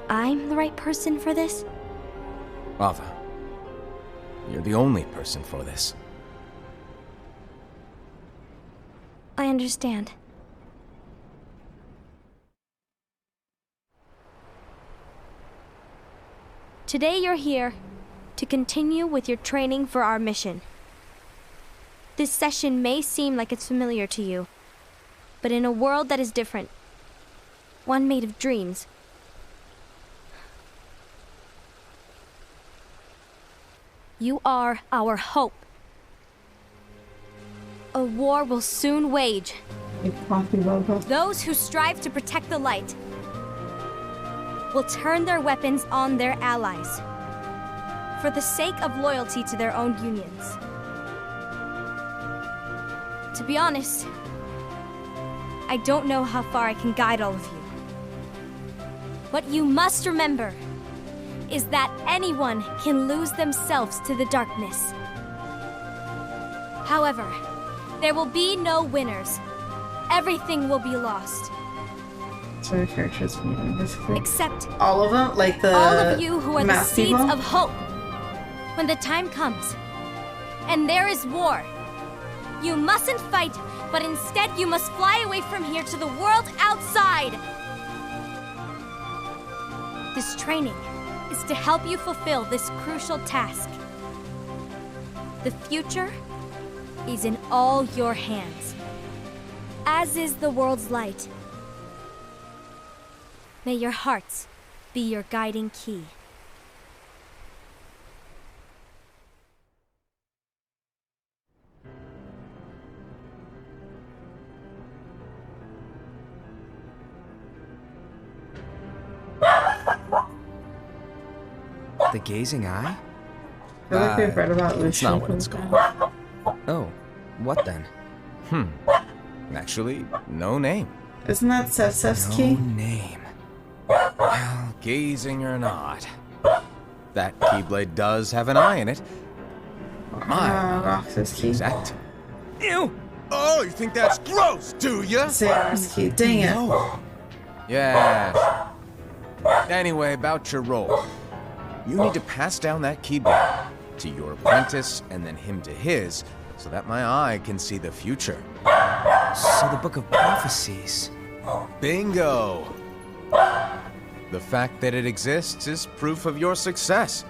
I'm the right person for this? Ava, you're the only person for this. I understand. Today you're here to continue with your training for our mission. This session may seem like it's familiar to you, but in a world that is different, one made of dreams, you are our hope. A war will soon wage. Those who strive to protect the light will turn their weapons on their allies for the sake of loyalty to their own unions. To be honest, I don't know how far I can guide all of you. What you must remember is that anyone can lose themselves to the darkness. However, there will be no winners. Everything will be lost. So the characters basically. Except all of them, like the all of you who are the math seeds people? of hope. When the time comes, and there is war, you mustn't fight, but instead you must fly away from here to the world outside. This training is to help you fulfill this crucial task. The future is in all your hands, as is the world's light. May your hearts be your guiding key. The gazing eye? I feel like we've read about That's not what it's called. Oh, what then? Actually, no name. Isn't that Sef's No key? name. Well, gazing or not, that Keyblade does have an eye in it. My Roxas key. exact. Ew! Oh, you think that's gross, do ya? Sarah's key. Dang it. No. Yes. Anyway, about your role. You need to pass down that Keyblade to your apprentice and then him to his, so that my eye can see the future. So the Book of Prophecies. Bingo! The fact that it exists is proof of your success.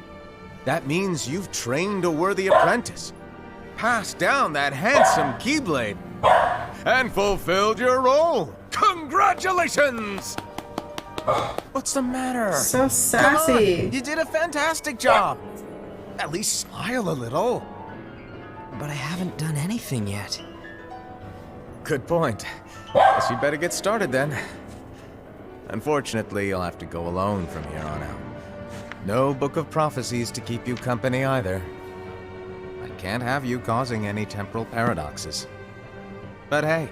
That means you've trained a worthy apprentice, passed down that handsome Keyblade, and fulfilled your role. Congratulations! What's the matter? So sassy. Come on, you did a fantastic job. At least smile a little. But I haven't done anything yet. Good point. Guess you'd better get started then. Unfortunately, you'll have to go alone from here on out. No Book of Prophecies to keep you company either. I can't have you causing any temporal paradoxes. But hey,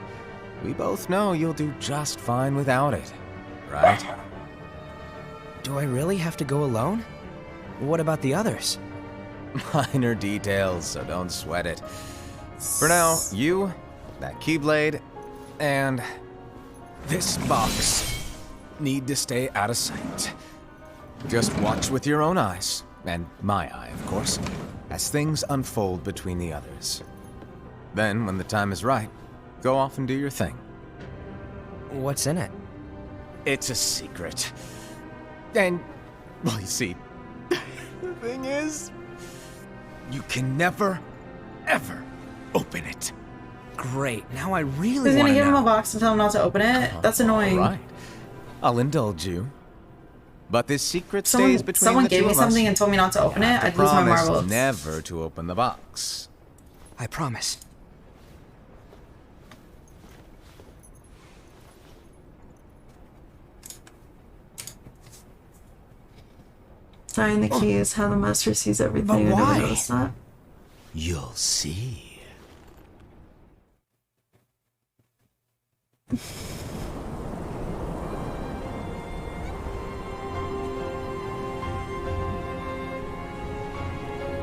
we both know you'll do just fine without it, right? Do I really have to go alone? What about the others? Minor details, so don't sweat it. For now, you, that Keyblade, and this box need to stay out of sight. Just watch with your own eyes, and my eye, of course, as things unfold between the others. Then, when the time is right, go off and do your thing. What's in it? It's a secret. And, well, you see, the thing is, you can never, ever open it. Great, now I really Who's want gonna to give him a know. box and tell him not to open it? That's annoying. All right. I'll indulge you. But this secret stays between Someone the gave two me of us. something and told me not to open it. I'd lose my Promise marbles. never to open the box. I promise. Sign the keys, how the master sees everything. But I never why? noticed that. You'll see.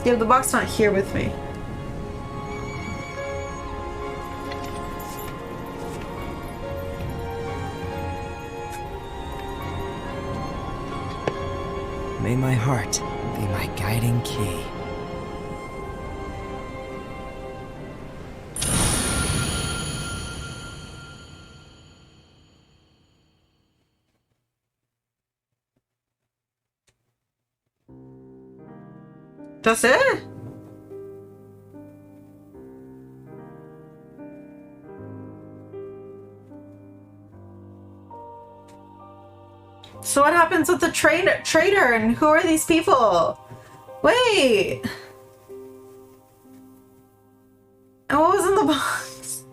Yeah, the box not here with me. May my heart be my guiding key. That's it? So what happens with the traitor and who are these people? Wait. And what was in the box?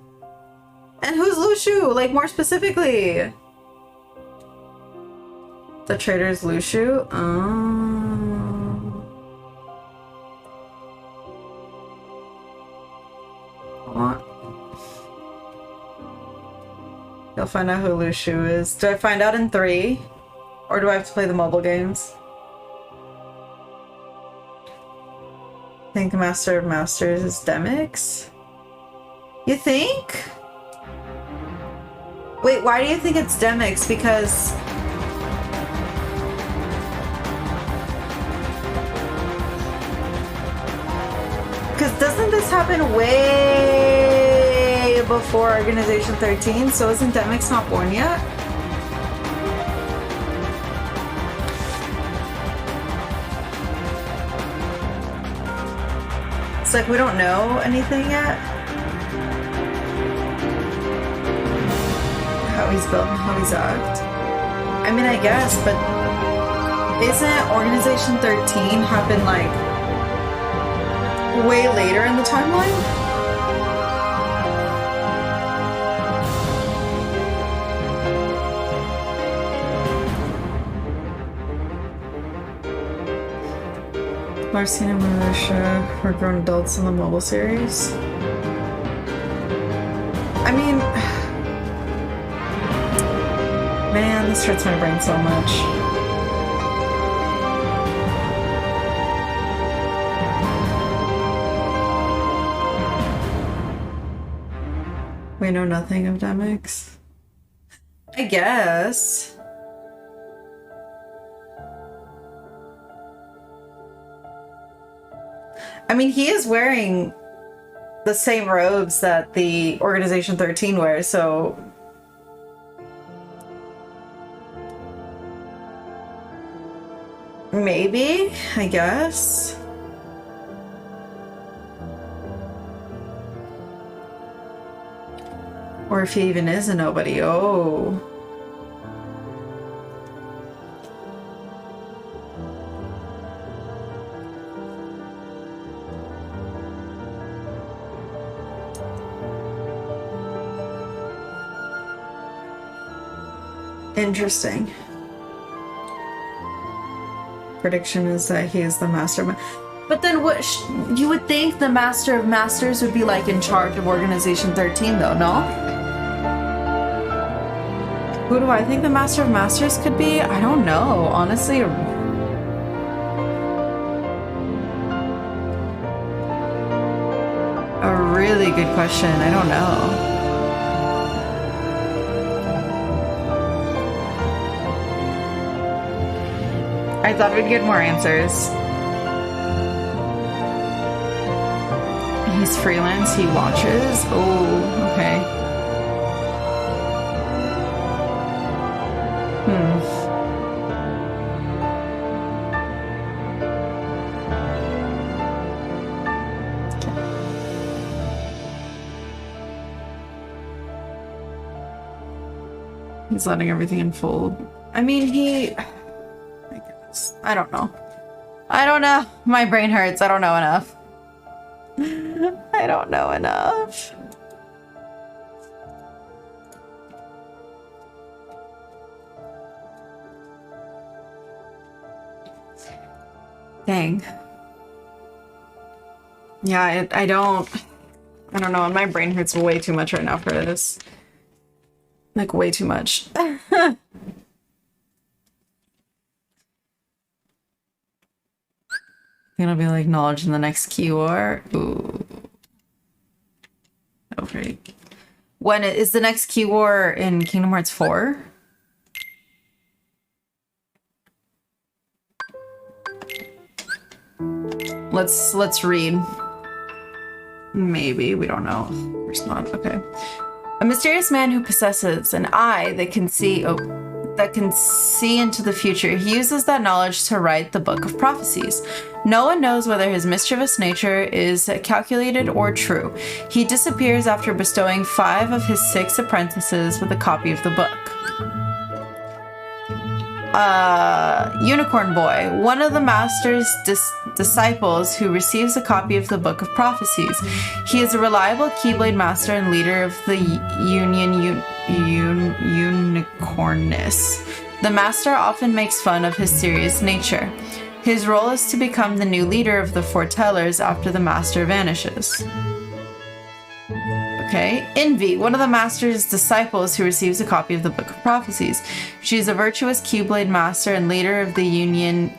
And who's Lushu? Like, more specifically. The traitor's Lushu? What? You'll find out who Lushu is. Do I find out in 3? Or do I have to play the mobile games? I think Master of Masters is Demix? You think? Wait, why do you think it's Demix? Because... doesn't this happen way before Organization 13? So isn't Demix not born yet? It's like we don't know anything yet. How he's built and how he's act. I mean, I guess, but isn't Organization 13 happen like way later in the timeline? Marcina and Marisha were grown adults in the mobile series. I mean, man, this hurts my brain so much. We know nothing of Demix. I guess. I mean, he is wearing the same robes that the Organization 13 wears, so... maybe, I guess. Or if he even is a nobody. Oh. Interesting. Prediction is that he is the master. But then what you would think the Master of Masters would be like in charge of Organization 13 though, no? Who do I think the Master of Masters could be? I don't know, honestly. A really good question. I don't know. I thought we'd get more answers. He's freelance, he watches. Oh, okay. He's letting everything unfold. I mean, I don't know. I don't know. My brain hurts. I don't know enough. I don't know enough. Dang. Yeah, I don't know. And my brain hurts way too much right now for this. Like, way too much. Gonna be like knowledge in the next keyword. Ooh. Okay. When is the next keyword in Kingdom Hearts 4? Let's read. Maybe, we don't know. There's not. Okay. A mysterious man who possesses an eye that can see into the future. He uses that knowledge to write the Book of Prophecies. No one knows whether his mischievous nature is calculated or true. He disappears after bestowing 5 of his 6 apprentices with a copy of the book. Unicorn Boy, one of the master's disciples who receives a copy of the Book of Prophecies. He is a reliable Keyblade master and leader of the Unicornists. The master often makes fun of his serious nature. His role is to become the new leader of the Foretellers after the master vanishes. Okay. Envy, one of the master's disciples who receives a copy of the Book of Prophecies. She is a virtuous Keyblade master and leader of the Union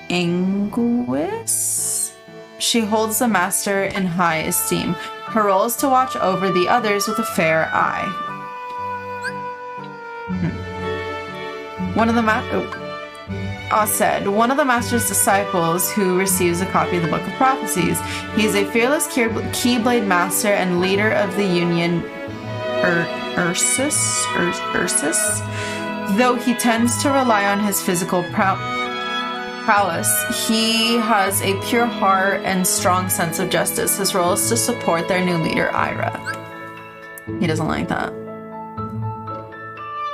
Anguis. She holds the master in high esteem. Her role is to watch over the others with a fair eye. One of the one of the master's disciples who receives a copy of the Book of Prophecies. He is a fearless Keyblade master and leader of the Union Ursus. Though he tends to rely on his physical prowess, he has a pure heart and strong sense of justice. His role is to support their new leader, Ira. He doesn't like that.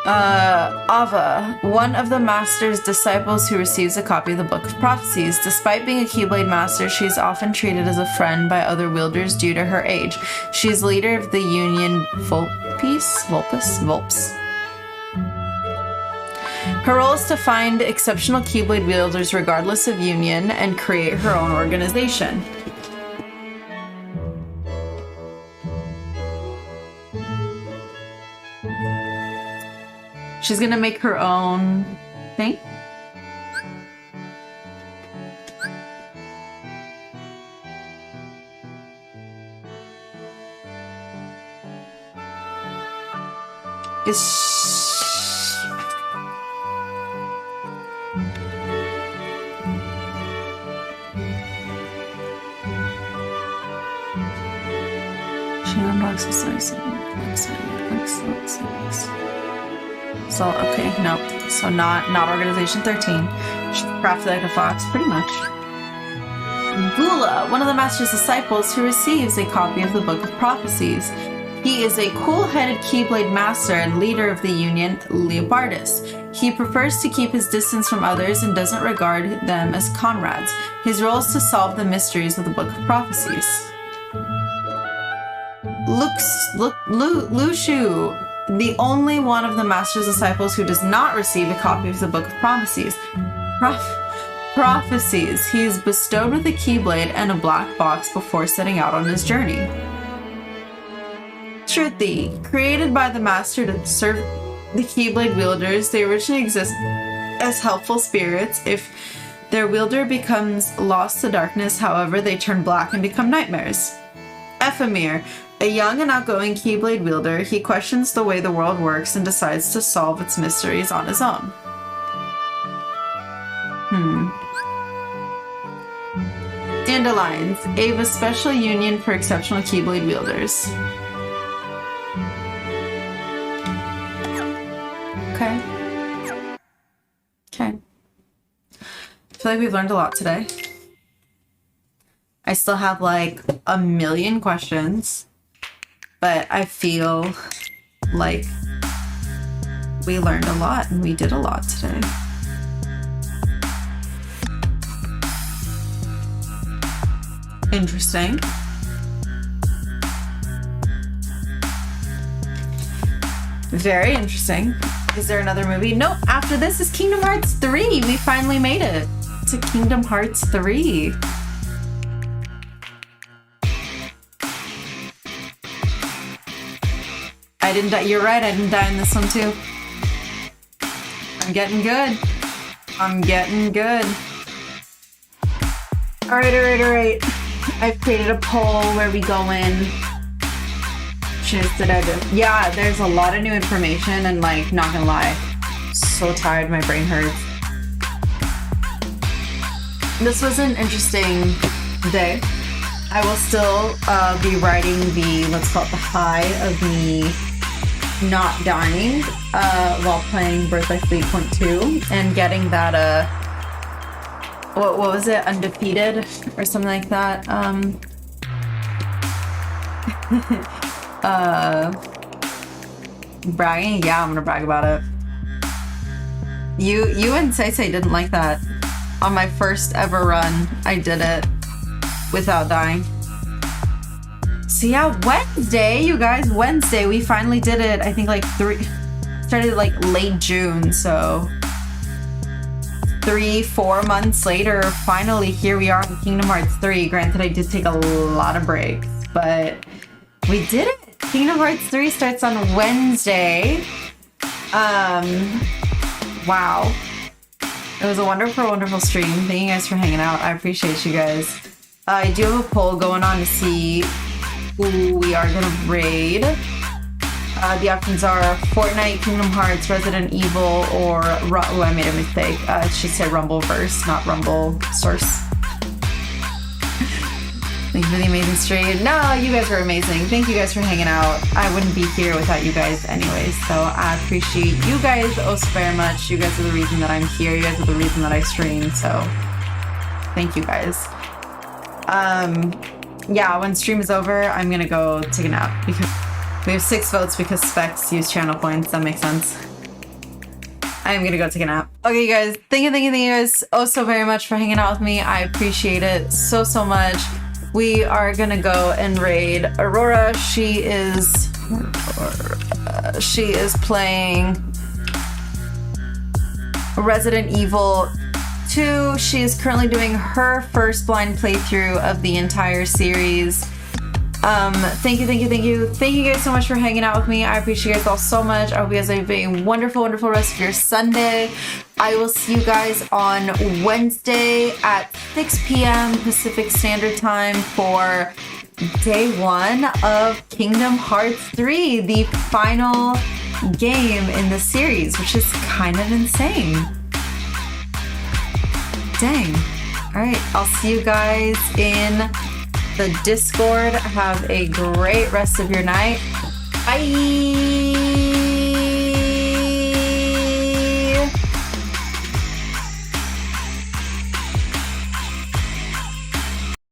Ava, one of the master's disciples who receives a copy of the Book of Prophecies. Despite being a Keyblade master, she is often treated as a friend by other wielders due to her age. She is leader of the Union Volpes. Her role is to find exceptional Keyblade wielders regardless of union and create her own organization. She's gonna make her own thing. So okay, no. So not Organization 13. She's crafty like a fox, pretty much. Gula, one of the Master's disciples who receives a copy of the Book of Prophecies. He is a cool-headed Keyblade Master and leader of the Union, Leopardus. He prefers to keep his distance from others and doesn't regard them as comrades. His role is to solve the mysteries of the Book of Prophecies. Lushu, the only one of the Master's disciples who does not receive a copy of the Book of Prophecies. Prophecies. He is bestowed with a Keyblade and a black box before setting out on his journey. Shruti, created by the Master to serve the Keyblade wielders, they originally exist as helpful spirits. If their wielder becomes lost to darkness, however, they turn black and become nightmares. Ephemere, a young and outgoing Keyblade wielder, he questions the way the world works and decides to solve its mysteries on his own. Dandelions, Ava's special union for exceptional Keyblade wielders. Okay. I feel like we've learned a lot today. I still have like a million questions, but I feel like we learned a lot and we did a lot today. Interesting. Very interesting. Is there another movie? Nope. After this is Kingdom Hearts 3. We finally made it to Kingdom Hearts 3. I didn't die. You're right. I didn't die in this one too. I'm getting good. I'm getting good. All right. I've created a poll where we go in. Did I do? Yeah, there's a lot of new information and like, not gonna lie, so tired, my brain hurts. This was an interesting day. I will still be riding the, let's call it the high of me not dying while playing Birth by Fleet Point 2 and getting that, what was it? Undefeated or something like that. Bragging? Yeah, I'm gonna brag about it. You and Say didn't like that. On my first ever run, I did it without dying. So yeah, Wednesday, you guys, Wednesday, we finally did it. I think like started like late June, so 3-4 months later, finally here we are in Kingdom Hearts 3. Granted, I did take a lot of breaks, but we did it. Kingdom Hearts 3 starts on Wednesday. Wow. It was a wonderful stream. Thank you guys for hanging out. I appreciate you guys. I do have a poll going on to see who we are gonna raid. The options are Fortnite, Kingdom Hearts, Resident Evil, or oh, I made a mistake. It should say Rumbleverse, not Rumble Source. Thank you for the amazing stream. No, you guys are amazing. Thank you guys for hanging out. I wouldn't be here without you guys anyways, so I appreciate you guys oh so very much. You guys are the reason that I'm here. You guys are the reason that I stream, so thank you guys. Yeah, when stream is over, I'm gonna go take a nap because we have 6 votes because Specs use channel points. That makes sense. I'm gonna go take a nap. Okay, you guys, thank you guys oh so very much for hanging out with me. I appreciate it so much. We are gonna go and raid Aurora. She is playing Resident Evil 2. She is currently doing her first blind playthrough of the entire series. Thank you guys so much for hanging out with me. I appreciate you guys all so much. I hope you guys have a wonderful rest of your Sunday. I will see you guys on Wednesday at 6 p.m. Pacific Standard Time for day 1 of Kingdom Hearts 3, the final game in the series, which is kind of insane. Dang. Alright, I'll see you guys in the Discord. Have a great rest of your night. Bye!